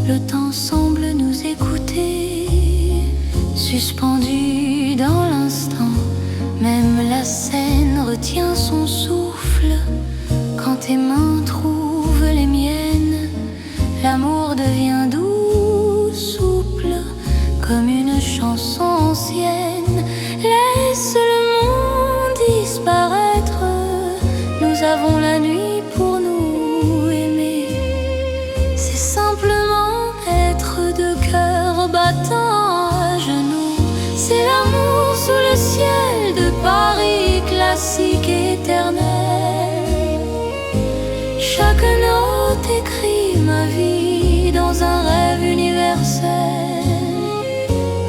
Le temps semble nous écouter, suspendu dans l'instant. Même la scène retient son souffle quand tes mains trouvent les miennes. L'amour devient doux, souple, comme une chanson ancienne. Laisse le monde disparaître, nous avons la nuit pour nous aimer. C'est simplement être de cœur battant à genoux. C'est l'amour sous le ciel de Paris, classique et éternel. Chaque note écrit ma vie dans un rêve universel.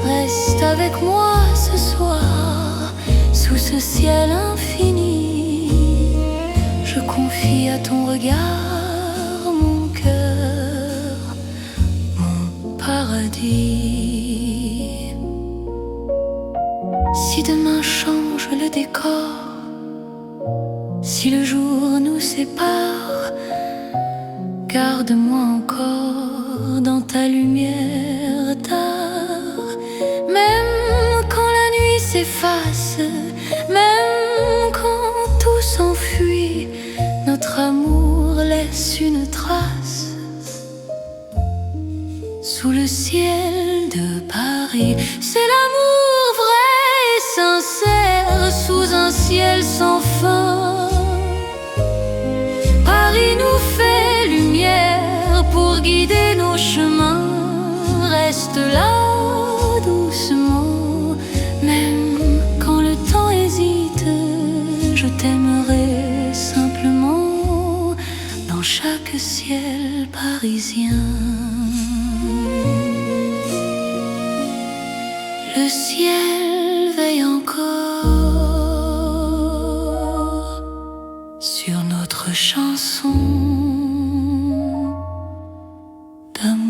Reste avec moi ce soir, sous ce ciel infini. Je confie à ton regard mon cœur, mon paradis. Si demain change le décor, si le jour nous sépare, garde-moi encore dans ta lumière tard. Même quand la nuit s'efface, même quand tout s'enfuit, notre amour laisse une trace sous le ciel de Paris. C'est l'amour vrai et sincère sous un ciel sans fin. Paris nous fait lumière pour guider nos chemins. Reste là doucement, même quand le temps hésite. Je t'aimerai simplement dans chaque ciel parisien. Le ciel veille encore sur notre chanson d'amour.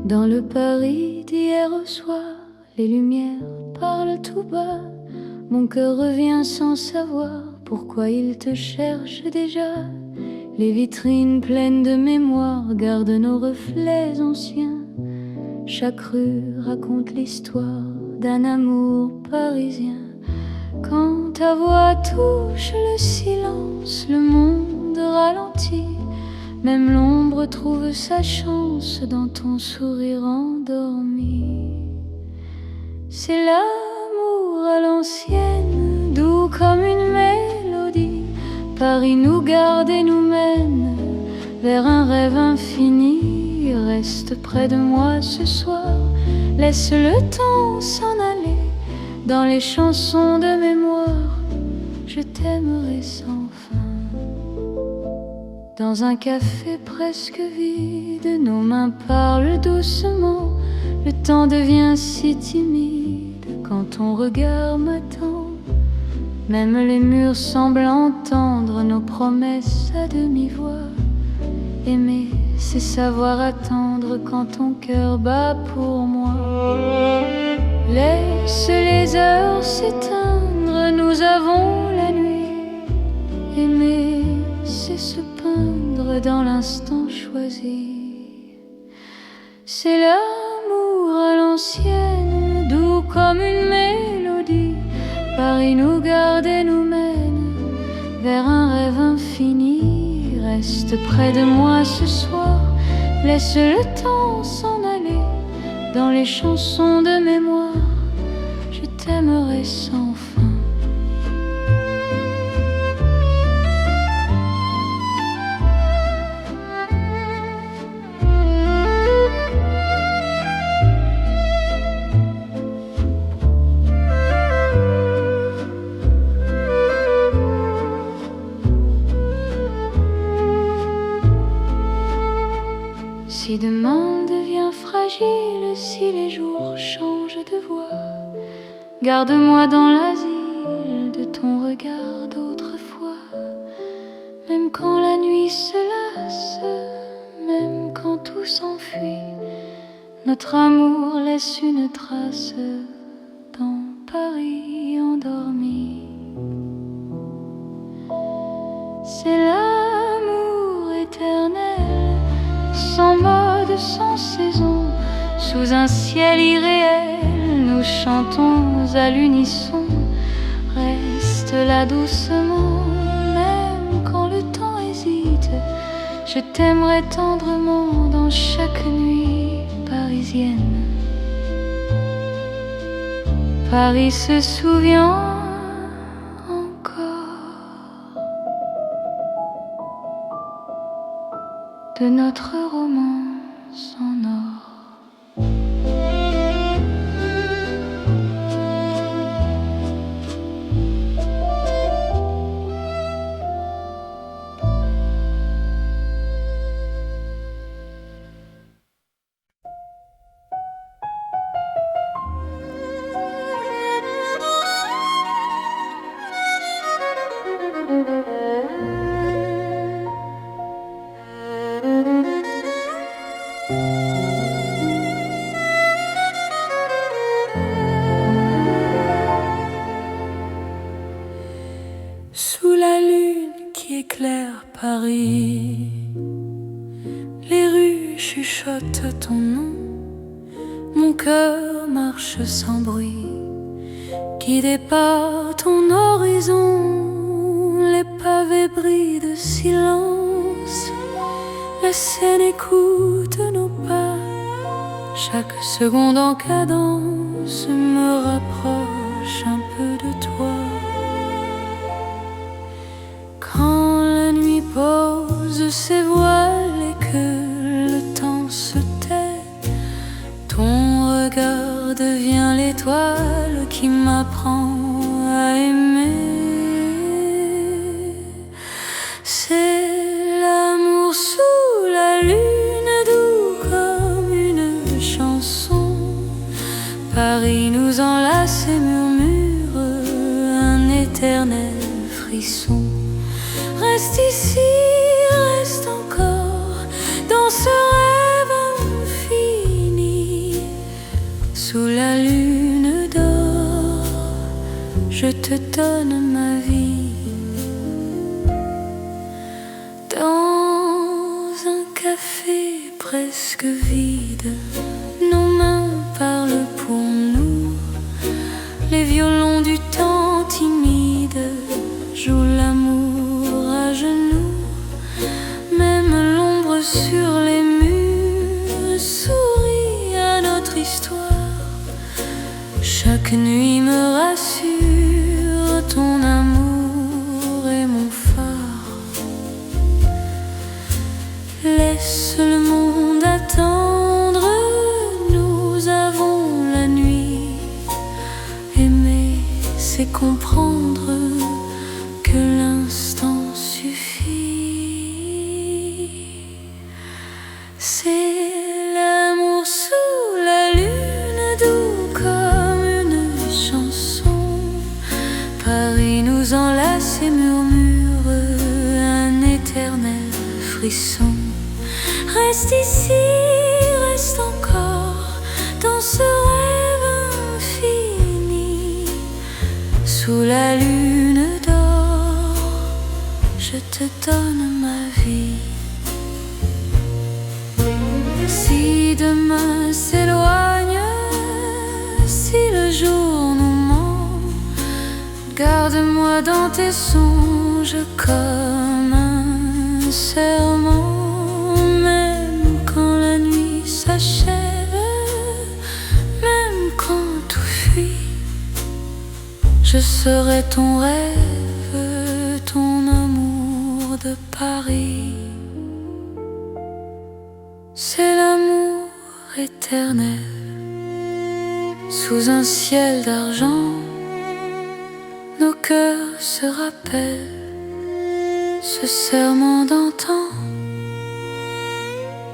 Dans le Paris d'hier au soir, les lumières parlent tout bas. Mon cœur revient sans savoir pourquoi il te cherche déjà. Les vitrines pleines de mémoire gardent nos reflets anciens. Chaque rue raconte l'histoire d'un amour parisien. Quand ta voix touche le silence, le monde ralentit. Même l'ombre trouve sa chance dans ton sourire endormi. C'est l'amour à l'ancienne, doux comme une mélodie. Paris nous garde et nous mène vers un rêve infini. reste près de moi ce soir. Laisse le temps s'en aller dans les chansons de mémoire. Je t'aimerai sans fin. Dans un café presque vide, nos mains parlent doucement. Le temps devient si timide quand ton regard m'attend. Même les murs semblent entendre nos promesses à demi-voix. Aimer, c'est savoir attendre quand ton cœur bat pour moi. Laisse les heures s'éteindre, nous avons la nuit. Aimer, c'est se peindre dans l'instant choisi. C'est l'amour à l'ancienne, doux comme une mélodie. Paris nous garde et nous mène vers un rêve infini. Reste près de moi ce soir, laisse le temps s'en aller dans les chansons de mémoire. Je t'aimerai sans fin. Si demain devient fragile, si les jours changent de voix, garde-moi dans l'asile de ton regard d'autrefois. Même quand la nuit se lasse, même quand tout s'enfuit, notre amour laisse une trace dans Paris endormi. C'est l'amour éternel, sans mode, sans saison, sous un ciel irréel, nous chantons à l'unisson. Reste là doucement, même quand le temps hésite. Je t'aimerai tendrement dans chaque nuit parisienne. Paris se souvient encore de notre romance en or. Sous la lune qui éclaire Paris, les rues chuchotent ton nom. Mon cœur marche sans bruit, guidé par ton horizon. Les pavés brillent de silence, la Seine écoute nos pas. Chaque seconde en cadence me rapproche un peu de toi. Quand la nuit pose ses voiles et que le temps se tait, ton regard devient l'étoile qui m'apprend à aimer. C'est l'amour sous la lune, doux comme une chanson. Paris nous enlace et murmure un éternel frisson. Reste ici, reste encore dans ce rêve infini. Sous la lune d'or, je te donne ma vie. Dans un café presque vide, nos mains parlent pour nous. Les violons du temps timide jouent l'amour à genoux. Même l'ombre sur les murs sourit à notre histoire. Chaque nuit me rassure, ton amour est mon phare. Laisse le monde attendre comprendre que l'instant suffit. C'est l'amour sous la lune, doux comme une chanson. Paris nous enlace et murmure un éternel frisson. Reste ici, reste encore dans ce rêve infini. Sous la lune d'or, je te donne ma vie. Si demain s'éloigne, si le jour nous ment, garde-moi dans tes songes comme un serment. Même quand la nuit s'achève, même quand tout fuit, je serai ton rêve, ton amour de Paris. C'est l'amour éternel. Sous un ciel d'argent, nos cœurs se rappellent ce serment d'antan.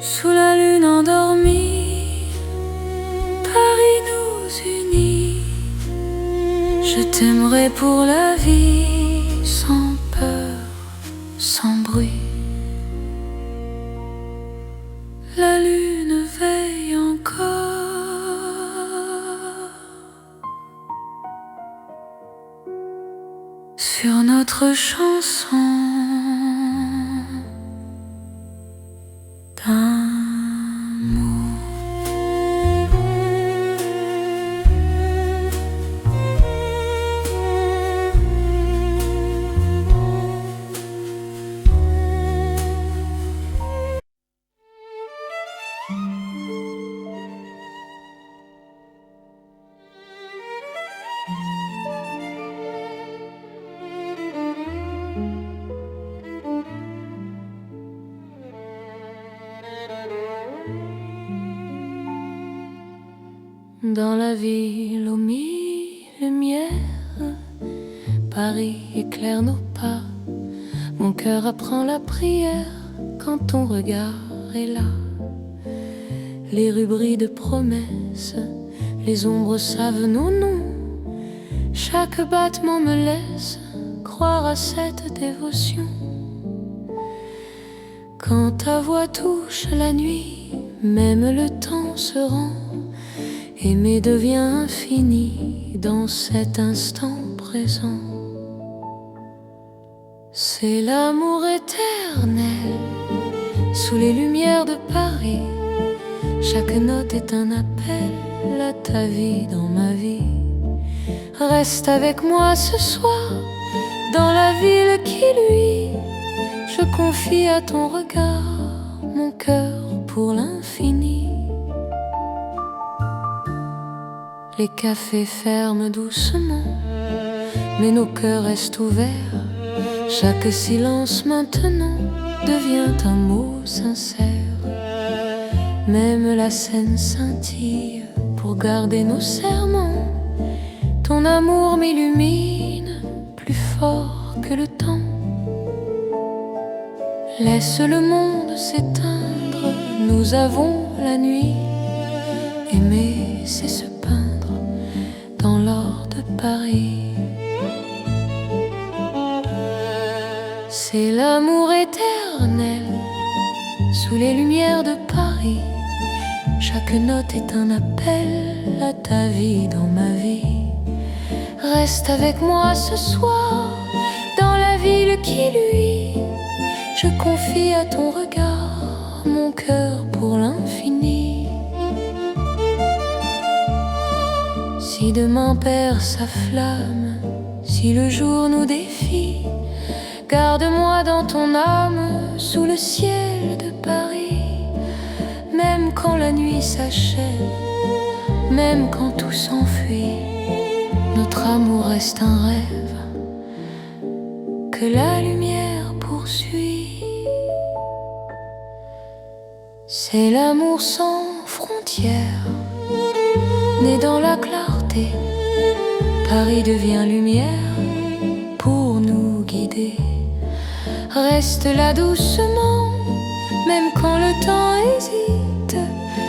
Sous la lune endormie, Paris nous unit. Je t'aimerai pour la vie, sans peur, sans bruit. La lune veille encore sur notre chanson d'amour. Dans la ville aux mille lumières, Paris éclaire nos pas. Mon cœur apprend la prière quand ton regard est là. Les rues brillent de promesses, les ombres savent nos noms. Chaque battement me laisse croire à cette dévotion. Quand ta voix touche la nuit, même le temps se rend. Aimer devient infini dans cet instant présent. C'est l'amour éternel sous les lumières de Paris. Chaque note est un appel à ta vie dans ma vie. Reste avec moi ce soir dans la ville qui luit. Je confie à ton regard mon cœur pour l'infini. Les cafés ferment doucement, mais nos cœurs restent ouverts. Chaque silence maintenant devient un mot sincère. Même la scène scintille pour garder nos serments. Ton amour m'illumine plus fort que le temps. Laisse le monde s'éteindre, nous avons la nuit. Aimer, c'est se peindre dans l'or de Paris. C'est l'amour éternel sous les lumières de Paris. Chaque note est un appel à ta vie dans ma vie. Reste avec moi ce soir dans la ville qui luit. Je confie à ton regard mon cœur pour l'infini. Si demain perd sa flamme, si le jour nous défie, garde-moi dans ton âme sous le ciel de Paris. Même quand la nuit s'achève, même quand tout s'enfuit, notre amour reste un rêve que la lumière poursuit. C'est l'amour sans frontières, né dans la clarté. Paris devient lumière pour nous guider. Reste là doucement, même quand le temps hésite.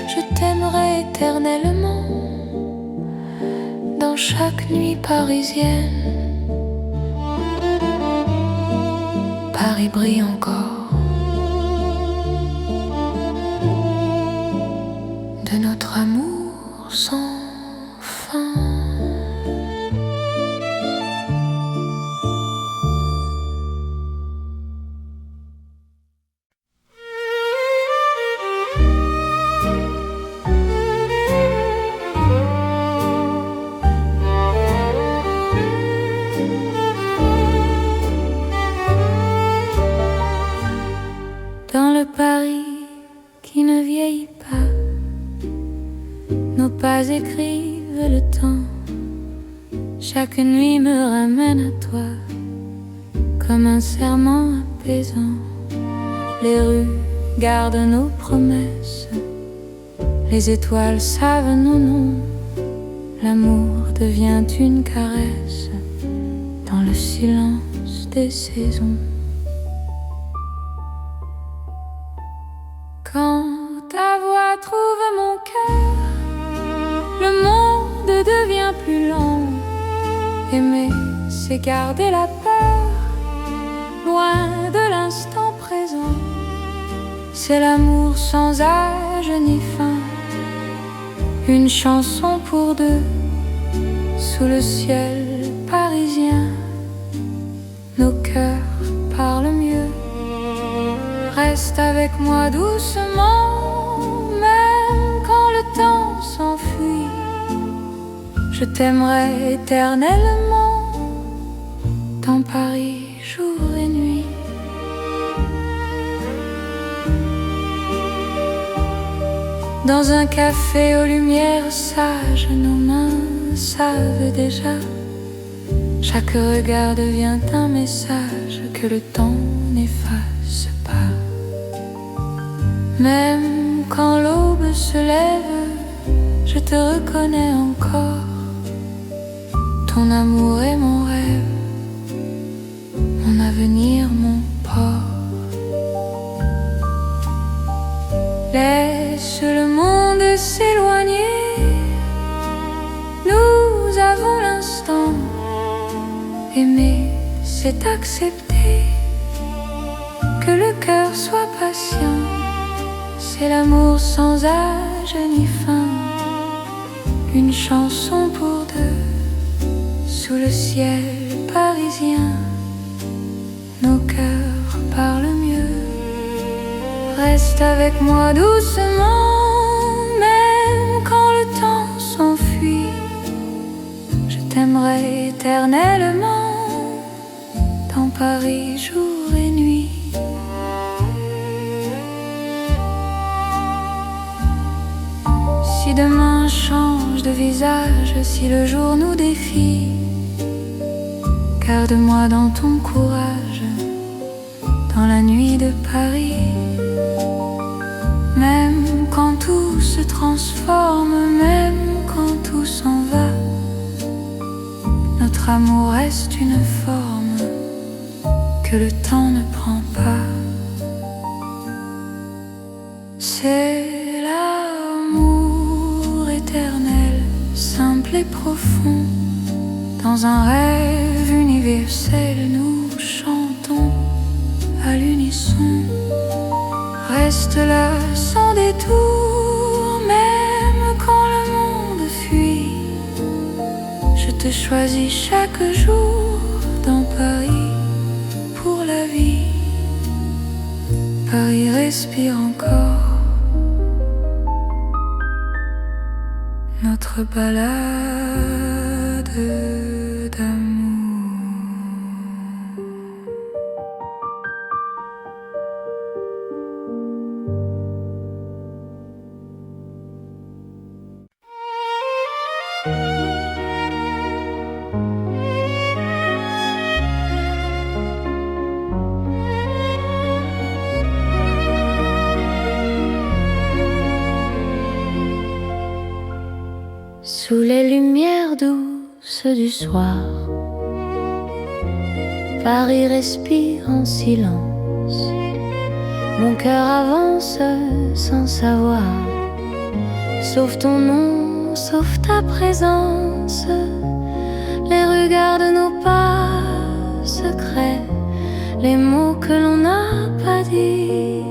Je t'aimerai éternellement dans chaque nuit parisienne. Paris brille encore de notre amour sans fin. Dans le Paris qui ne vieillit pas, nos pas écrivent le temps. Chaque nuit me ramène à toi, comme un serment apaisant. Les rues gardent nos promesses, les étoiles savent nos noms. L'amour devient une caresse dans le silence des saisons. Quand ta voix trouve mon cœur, le monde devient plus lent. Aimer, c'est garder la peur, loin de l'instant présent. C'est l'amour sans âge ni fin, une chanson pour deux, sous le ciel parisien. Nos cœurs parlent mieux. Reste avec moi doucement, même quand le temps s'enfuit. Je t'aimerai éternellement dans Paris, jour et nuit. Dans un café aux lumières sages, nos mains savent déjà. Chaque regard devient un message que le temps n'efface pas. Même quand l'aube se lève, je te reconnais encore. Ton amour est mon rêve, mon avenir, mon port. Laisse le monde s'éloigner, nous avons l'instant. Aimer, c'est accepter que le cœur soit patient. C'est l'amour sans âge ni fin, une chanson pour deux, sous le ciel parisien. Nos cœurs parlent mieux. Reste avec moi doucement, même quand le temps s'enfuit. Je t'aimerai éternellement dans Paris, jour et nuit. Si demain change de visage, si le jour nous défie, garde-moi dans ton courage, dans la nuit de Paris. Même quand tout se transforme, même quand tout s'en va, notre amour reste une forme que le temps ne prend pas. C'est l'amour éternel, simple et profond. Dans un rêve universel, nous chantons à l'unisson. Reste là sans détour, même quand le monde fuit. Je te choisis chaque jour dans Paris pour la vie. Paris respire encore notre balade d'amour. Sous les lumières du soir. Paris respire en silence, mon cœur avance sans savoir. Sauf ton nom, sauf ta présence, les regards de nos pas secrets, les mots que l'on n'a pas dit.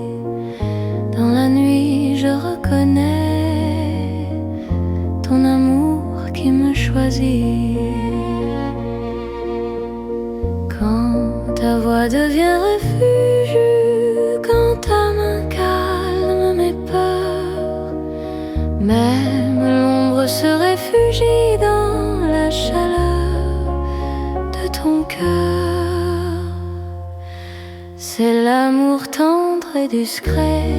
Dans la nuit je reconnais ton amour qui me choisit. Quand ta voix devient refuge, quand ta main calme mes peurs, même l'ombre se réfugie dans la chaleur de ton cœur. C'est l'amour tendre et discret,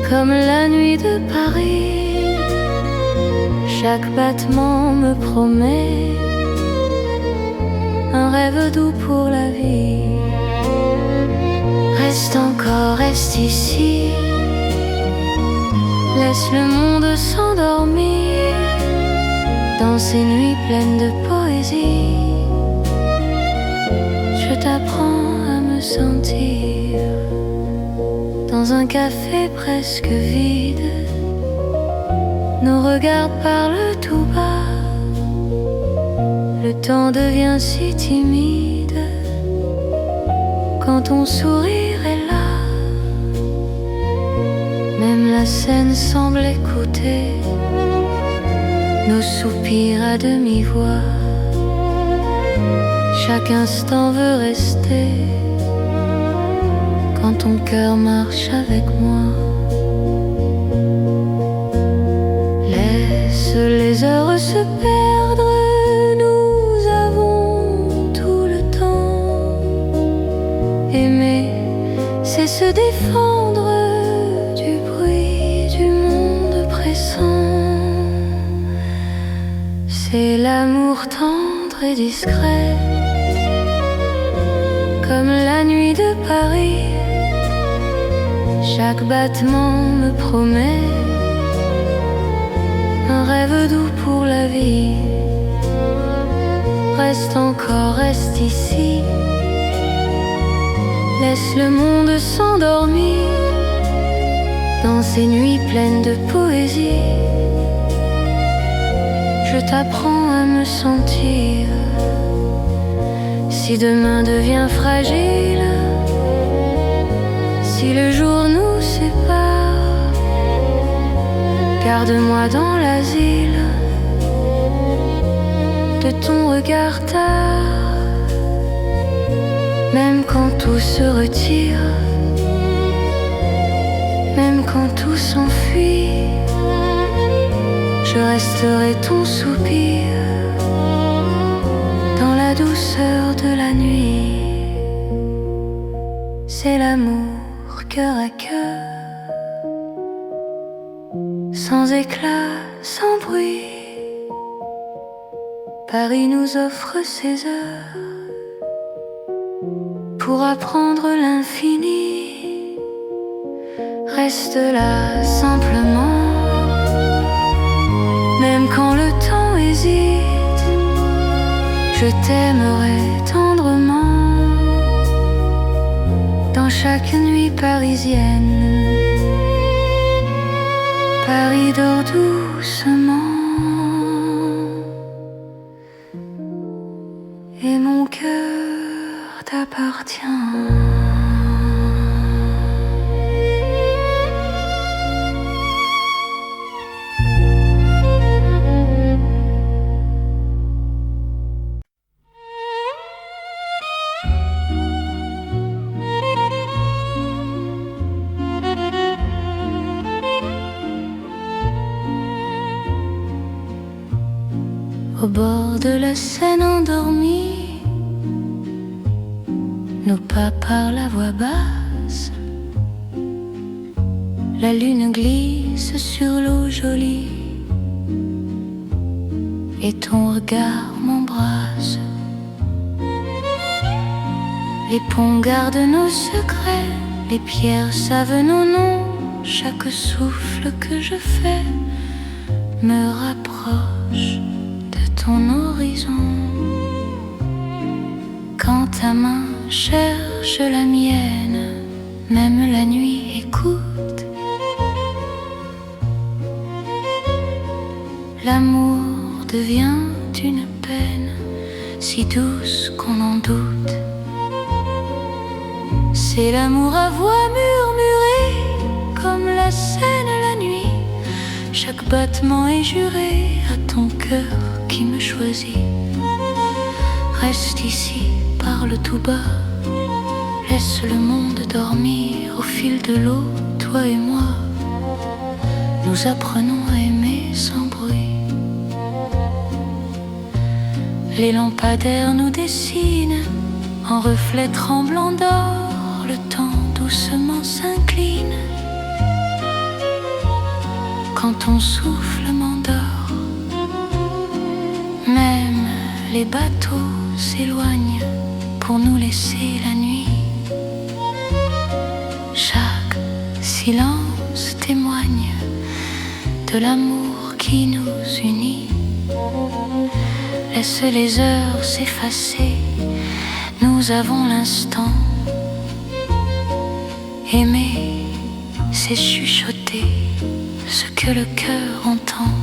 comme la nuit de Paris. Chaque battement me promet un rêve doux pour la vie. Reste encore, reste ici, laisse le monde s'endormir dans ces nuits pleines de poésie. Je t'apprends à me sentir dans un café presque vide. Nos regards parlent tout bas, le temps devient si timide quand ton sourire est là. Même la scène semble écouter nos soupirs à demi-voix. Chaque instant veut rester quand ton cœur marche avec moi. Laisse les heures se perdre, nous avons tout le temps. Aimer, c'est se défendre du bruit du monde pressant. C'est l'amour tendre et discret, comme la nuit de Paris. Chaque battement me promet un rêve doux pour la vie. Reste encore, reste ici, laisse le monde s'endormir dans ces nuits pleines de poésie. Je t'apprends à me sentir. Si demain devient fragile, si le jour nous sépare, garde-moi dans l'asile de ton regard tard. Même quand tout se retire, même quand tout s'enfuit, je resterai ton soupir dans la douceur de la nuit. C'est l'amour cœur à cœur, sans éclat, sans bruit. Paris nous offre ses heures pour apprendre l'infini. Reste là simplement, même quand le temps hésite, je t'aimerai tendrement dans chaque nuit parisienne. Paris dort doucement et mon cœur t'appartient. Au bord de la Seine endormie, nos pas parlent à voix basse. La lune glisse sur l'eau jolie et ton regard m'embrasse. Les ponts gardent nos secrets, les pierres savent nos noms. Chaque souffle que je fais me rapproche de de ton horizon. Quand ta main cherche la mienne, même la nuit écoute. L'amour devient une peine si douce qu'on en doute. C'est l'amour à voix murmurée comme la Seine la nuit. Chaque battement est juré à ton cœur qui me choisit. Reste ici, parle tout bas, laisse le monde dormir au fil de l'eau, toi et moi. Nous apprenons à aimer sans bruit. Les lampadaires nous dessinent en reflets tremblants d'or. Le temps doucement s'incline quand ton souffle m'endort. Même les bateaux s'éloignent pour nous laisser la nuit. Chaque silence témoigne de l'amour qui nous unit. Laisse les heures s'effacer, nous avons l'instant. Aimer, c'est chuchoter ce que le cœur entend.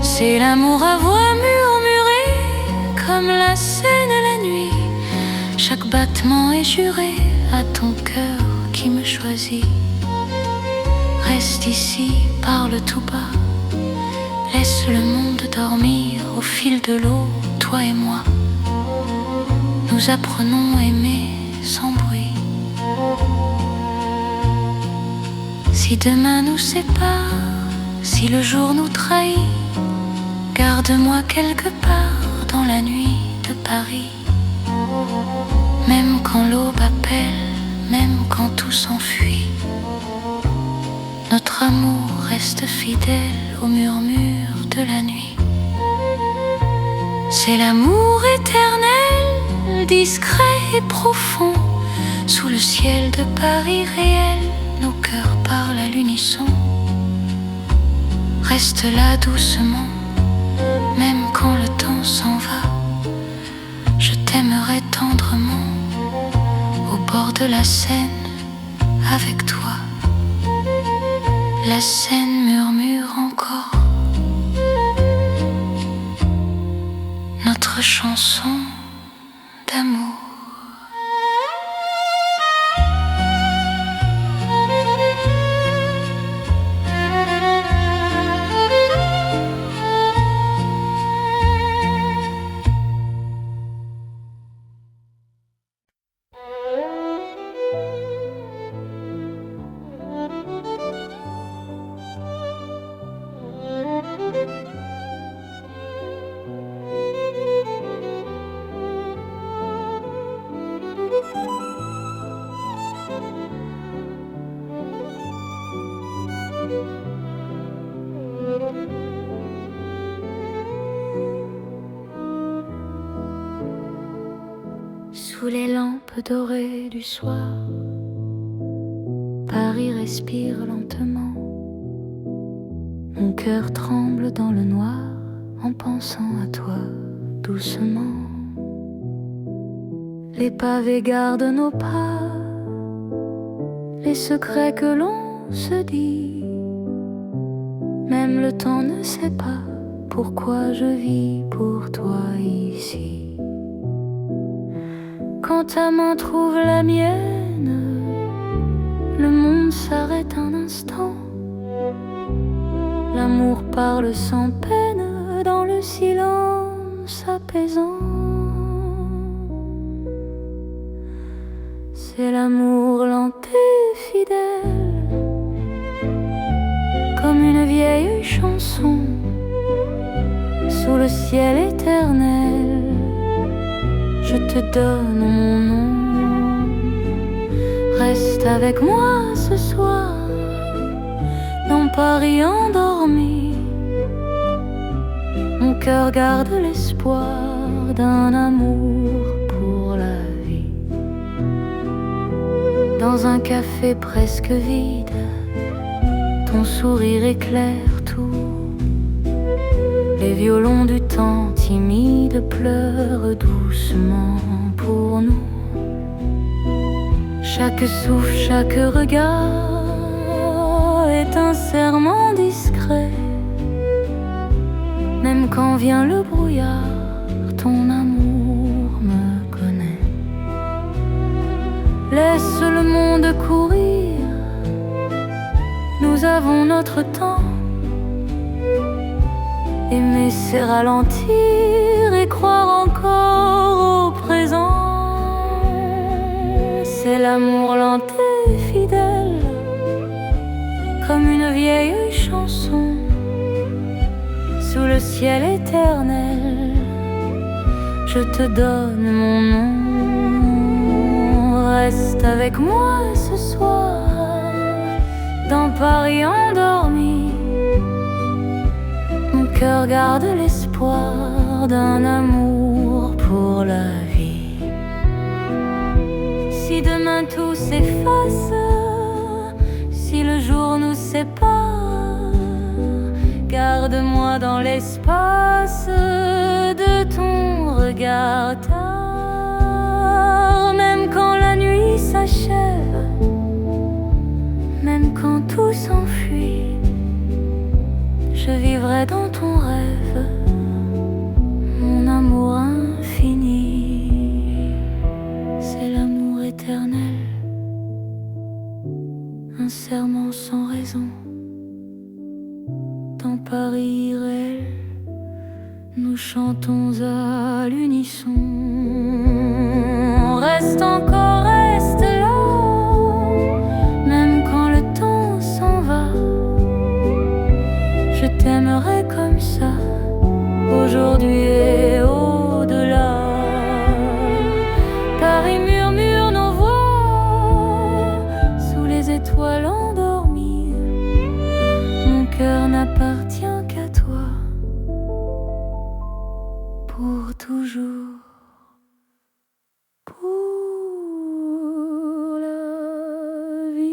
C'est l'amour à voix murmurée comme la Seine la nuit. Chaque battement est juré à ton cœur qui me choisit. Reste ici, parle tout bas, laisse le monde dormir au fil de l'eau, toi et moi. Nous apprenons à aimer sans bruit. Si demain nous sépare, si le jour nous trahit, garde-moi quelque part dans la nuit de Paris. Même quand l'aube appelle, même quand tout s'enfuit, notre amour reste fidèle au murmure de la nuit. C'est l'amour éternel, discret et profond. Sous le ciel de Paris réel, nos cœurs parlent à l'unisson. Reste là doucement, même quand le temps s'en va. Je t'aimerai tendrement, au bord de la Seine, avec toi. La Seine murmure encore notre chanson d'amour. Sous les lampes dorées du soir, Paris respire lentement. Mon cœur tremble dans le noir en pensant à toi doucement. Les pavés gardent nos pas, les secrets que l'on se dit. Même le temps ne sait pas pourquoi je vis pour toi ici. Quand ta main trouve la mienne, le monde s'arrête un instant. L'amour parle sans peine dans le silence apaisant. C'est l'amour lent et fidèle, comme une vieille chanson sous le ciel éternel. Je te donne mon nom. Reste avec moi ce soir dans Paris endormi. Mon cœur garde l'espoir d'un amour pour la vie. Dans un café presque vide, ton sourire éclaire tout. Les violons du temps timide pleurent doucement pour nous. Chaque souffle, chaque regard est un serment discret. Même quand vient le brouillard, ton amour me connaît. Laisse le monde courir, nous avons notre temps. Aimer c'est ralentir et croire encore au présent. C'est l'amour lent et fidèle, comme une vieille chanson sous le ciel éternel. Je te donne mon nom. Reste avec moi ce soir dans Paris endormi. Mon cœur garde l'espoir d'un amour pour la vie. Si demain tout s'efface, si le jour nous sépare, garde-moi dans l'espace de ton regard tard. Même quand la nuit s'achève, même quand tout s'enfuit, je vivrai dans ton rêve, mon amour infini. C'est l'amour éternel, un serment sans raison. Dans Paris irréel, nous chantons à l'unisson. Reste encore, reste là, même quand le temps s'en va. Je t'aimerai comme ça, aujourd'hui et au-delà. Paris murmure nos voix sous les étoiles endormies. Mon cœur n'appartient qu'à toi, pour toujours, pour la vie.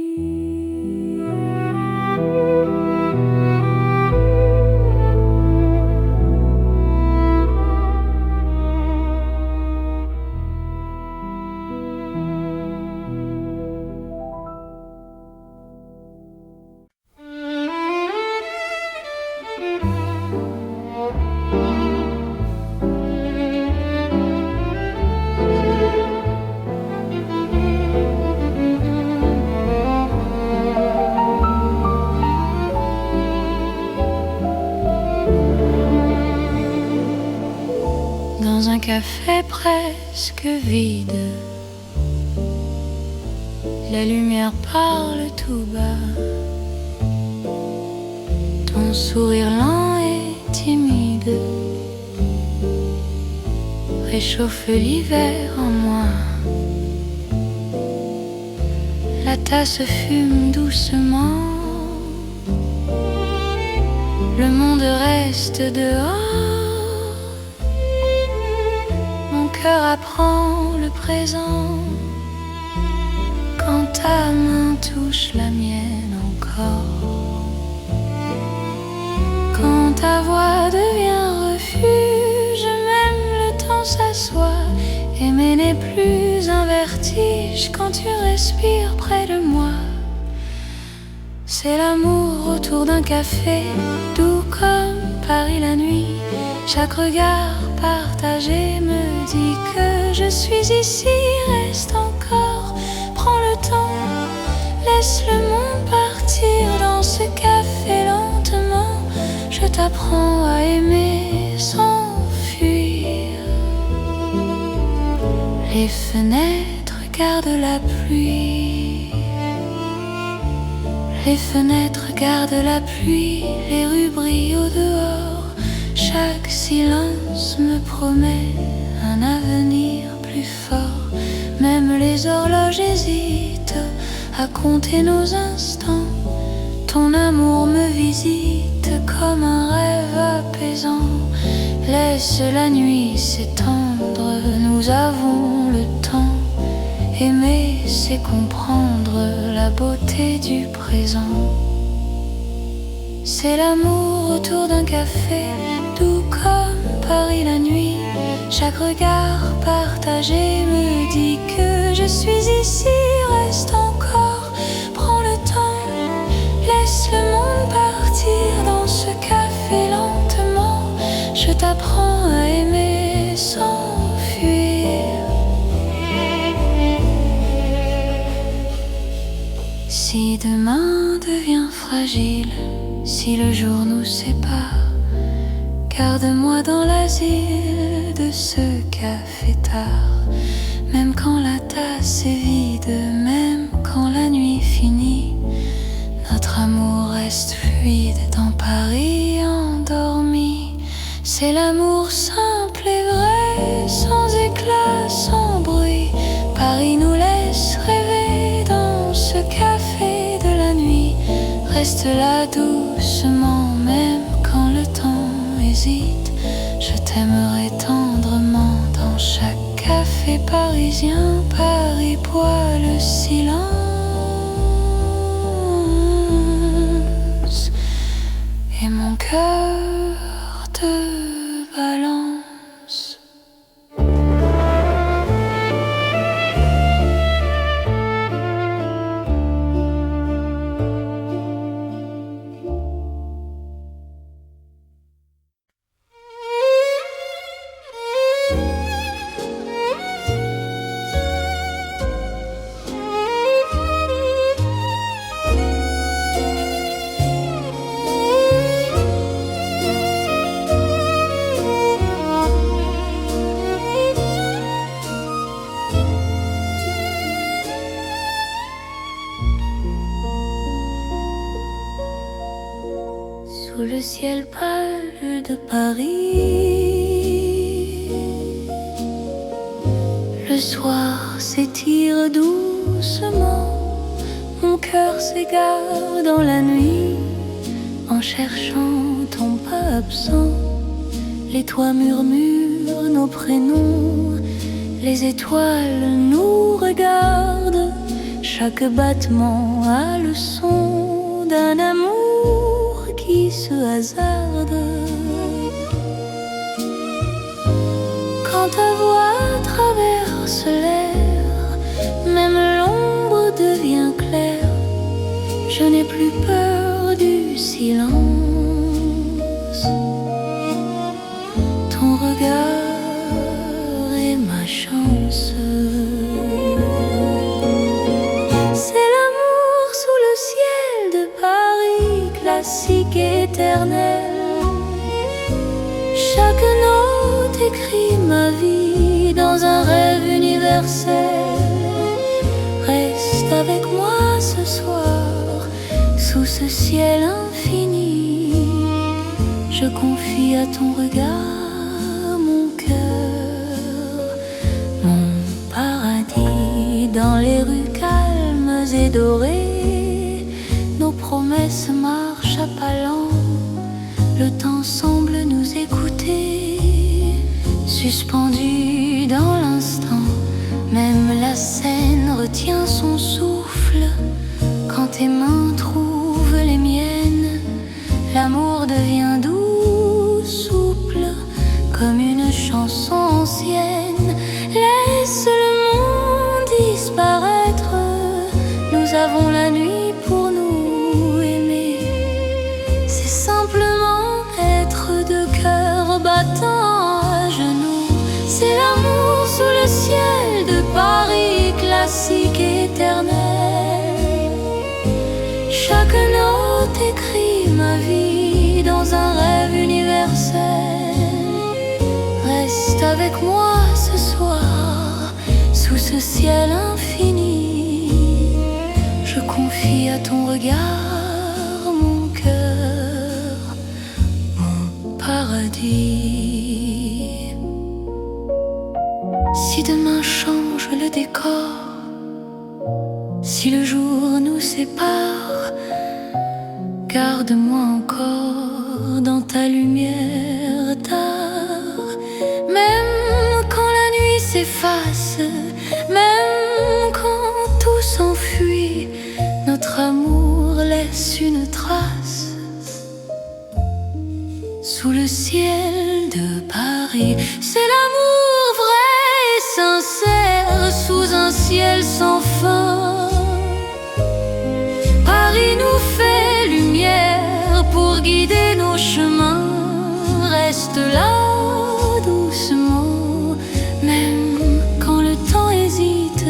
Dans un café presque vide, la lumière parle tout bas. Ton sourire lent et timide réchauffe l'hiver en moi. La tasse fume doucement, le monde reste dehors. Mon cœur apprend le présent quand ta main touche la mienne encore. Quand ta voix devient refuge, même le temps s'assoit. Aimer n'est plus un vertige quand tu respires près de moi. C'est l'amour autour d'un café, doux comme Paris la nuit. Chaque regard partagé me dit que je suis ici. Reste encore, prends le temps, laisse le monde partir dans ce café lentement. Je t'apprends à aimer sans fuir. Les fenêtres gardent la pluie. Les fenêtres gardent la pluie, les rues brillent au dehors. Chaque silence me promet un avenir plus fort. Même les horloges hésitent à compter nos instants. Ton amour me visite comme un rêve apaisant. Laisse la nuit s'étendre, nous avons le temps. Aimer, c'est comprendre la beauté du présent. C'est l'amour autour d'un café, tout comme Paris la nuit. Chaque regard partagé me dit que je suis ici. Reste encore, prends le temps, laisse le monde partir dans ce café lentement. Je t'apprends à aimer sans fuir. Si demain devient fragile, si le jour nous sépare, garde-moi dans l'asile de ce café tard. Même quand la tasse est vide, même quand la nuit finit, notre amour reste fluide dans Paris endormi. C'est l'amour simple et vrai, sans éclat, sans bruit. Paris nous laisse rêver dans ce café de la nuit. Reste là doucement, même quand le temps hésite. Je t'aimerai tendrement dans chaque café parisien. Paris boit le silence et mon cœur te balance. Sous le ciel pâle de Paris, le soir s'étire doucement. Mon cœur s'égare dans la nuit en cherchant ton pas absent. Les toits murmurent nos prénoms, les étoiles nous regardent. Chaque battement a le son d'un amour qui se hasarde. Quand ta voix traverse l'air, même l'ombre devient claire. Je n'ai plus peur du silence. Ton regard est ma chance. C'est l'amour sous le ciel de Paris, classique éternel. Chaque note écrit ma vie dans un rêve universel. Reste avec moi ce soir, sous ce ciel infini. Je confie à ton regard mon cœur, mon paradis. Dans les rues calmes et dorées, nos promesses marchent à pas lents. Le temps semble nous écouter, suspendu dans l'instant. Même la scène retient son souffle quand tes mains trouvent les miennes. L'amour devient doux, souple, comme une chanson ancienne. Laisse le monde disparaître, nous avons la nuit pour nous aimer. C'est simplement être deux cœurs battants à genoux. C'est l'amour sous le ciel de Paris, classique éternel. Chaque note écrit ma vie dans un rêve universel. Reste avec moi ce soir, sous ce ciel infini. Je confie à ton regard mon cœur, mon paradis. Si demain change le décor, si le jour nous sépare, garde-moi encore dans ta lumière tard. Même quand la nuit s'efface, même quand tout s'enfuit, notre amour laisse une trace. Sous le ciel Paris. C'est l'amour vrai et sincère sous un ciel sans fin. Paris nous fait lumière pour guider nos chemins. Reste là doucement, même quand le temps hésite.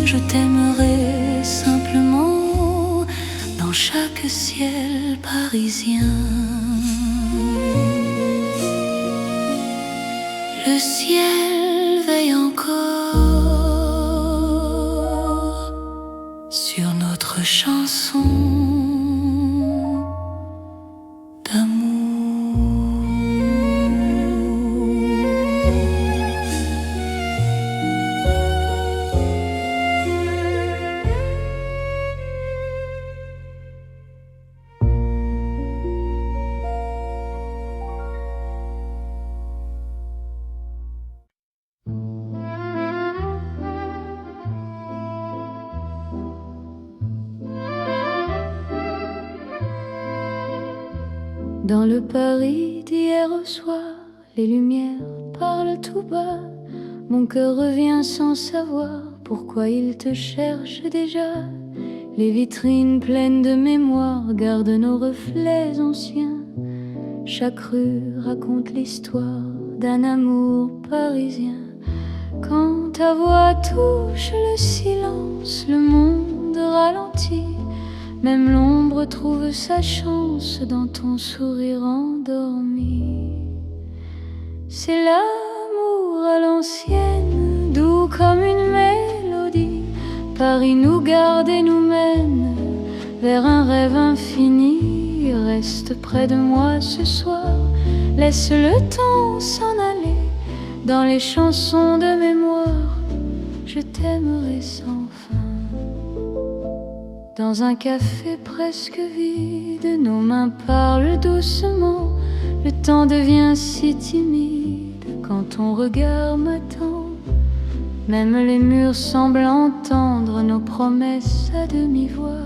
Je t'aimerai simplement dans chaque ciel parisien. Le ciel veille encore sur notre chanson d'amour. Dans le Paris d'hier au soir, les lumières parlent tout bas. Mon cœur revient sans savoir pourquoi il te cherche déjà. Les vitrines pleines de mémoire gardent nos reflets anciens. Chaque rue raconte l'histoire d'un amour parisien. Quand ta voix touche le silence, le monde ralentit. Même l'ombre trouve sa chance dans ton sourire endormi. C'est l'amour à l'ancienne, doux comme une mélodie. Paris nous garde et nous mène vers un rêve infini. Reste près de moi ce soir, laisse le temps s'en aller. Dans les chansons de mémoire, je t'aimerai sans fin. Dans un café presque vide, nos mains parlent doucement. Le temps devient si timide quand ton regard m'attend. Même les murs semblent entendre nos promesses à demi-voix.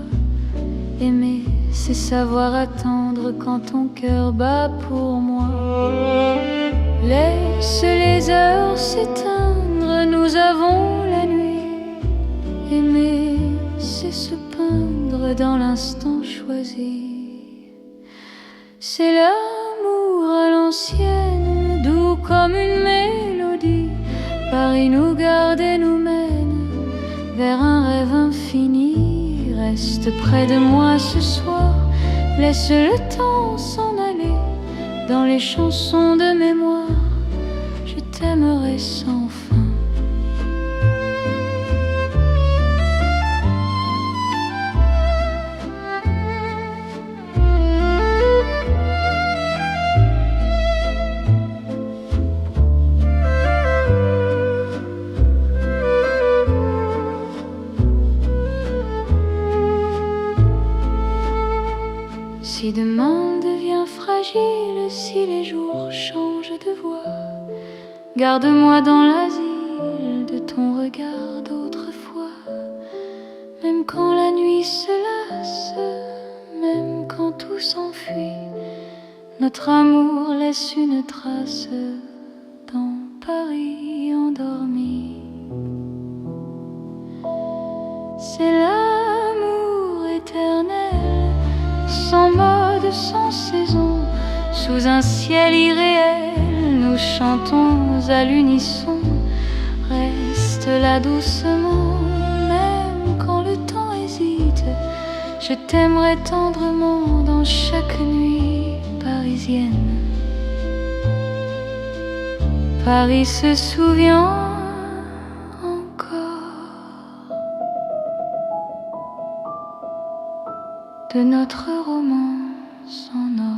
Aimer, c'est savoir attendre quand ton cœur bat pour moi. Laisse les heures s'éteindre, nous avons la nuit. Aimer, c'est se peindre dans l'instant choisi. C'est l'amour à l'ancienne, doux comme une mélodie. Paris nous garde et nous mène vers un rêve infini. Reste près de moi ce soir, laisse le temps s'en aller. Dans les chansons de mémoire, je t'aimerai sans fin. Si demain devient fragile, si les jours changent de voix, garde-moi dans l'asile de ton regard d'autrefois. Même quand la nuit se lasse, même quand tout s'enfuit, notre amour laisse une trace dans Paris endormi. C'est l'amour éternel, sans mode, sans saison, sous un ciel irréel, nous chantons à l'unisson. Reste là doucement, même quand le temps hésite. Je t'aimerai tendrement dans chaque nuit parisienne. Paris se souvient encore de notre romance en or.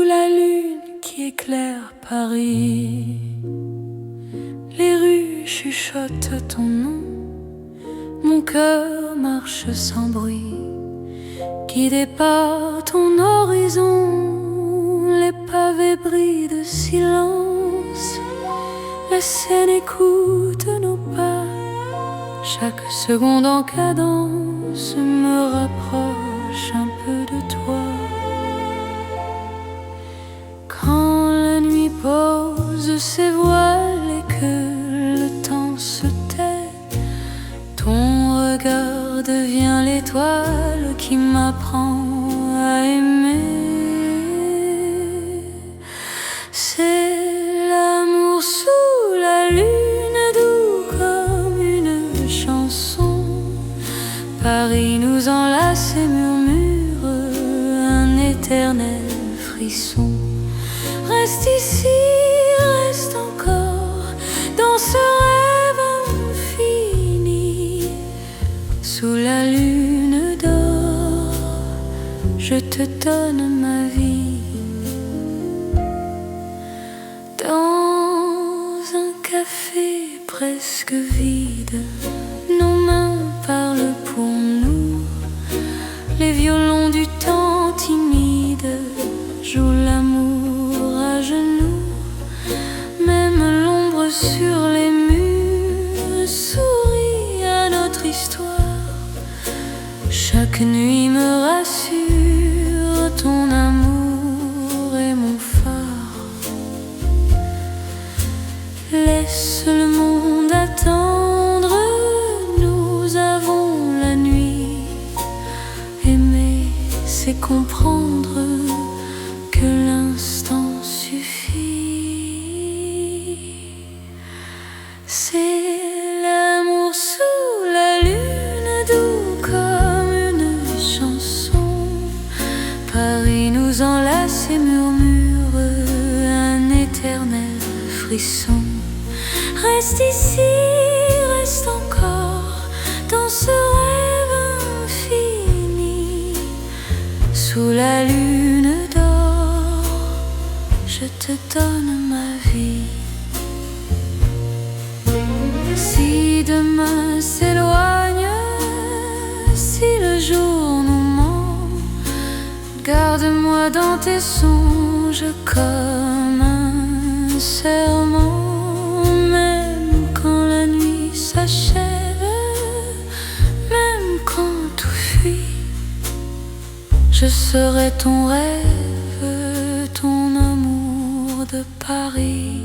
sous la lune qui éclaire Paris. Les rues chuchotent ton nom, mon cœur marche sans bruit, guidé par ton horizon. Les pavés brillent de silence, la scène écoute nos pas. Chaque seconde en cadence me rapproche un peu de toi. Quand la nuit pose ses voiles et que le temps se tait, ton regard devient l'étoile qui m'apprend à aimer. C'est l'amour sous la lune, doux comme une chanson. Paris nous enlace et murmure un éternel frisson. Reste ici, reste encore dans ce rêve infini. Sous la lune d'or, je te donne ma vie. Dans un café presque vide, nos mains parlent pour nous. Les violons du temps timide jouent l'amour à genoux. Même l'ombre sur les murs sourit à notre histoire. Chaque nuit me rassure, ton amour est mon phare. Laisse le monde attendre, nous avons la nuit. Aimer, c'est comprendre que l'instant suffit. C'est l'amour sous la lune, doux comme une chanson. Paris nous enlace et murmure un éternel frisson. Reste ici, reste encore dans ce rêve infini. Sous la lune d'or, je te donne ma vie. Si demain s'éloigne, si le jour nous ment, garde-moi dans tes songes comme un serment. Même quand la nuit s'achève, même quand tout fuit, je serai ton rêve, ton amour de Paris.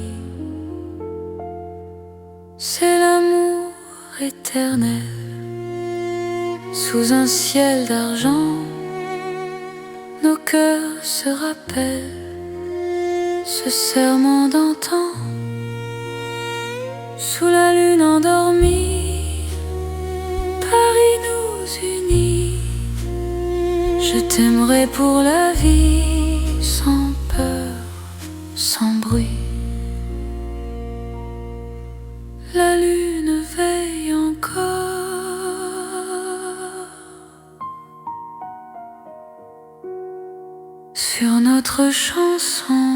C'est l'amour éternel, sous un ciel d'argent. Nos cœurs se rappellent ce serment d'antan. Sous la lune endormie, Paris nous unit. Je t'aimerai pour la vie, sans peur, sans bruit. La lune veille encore sur notre chanson.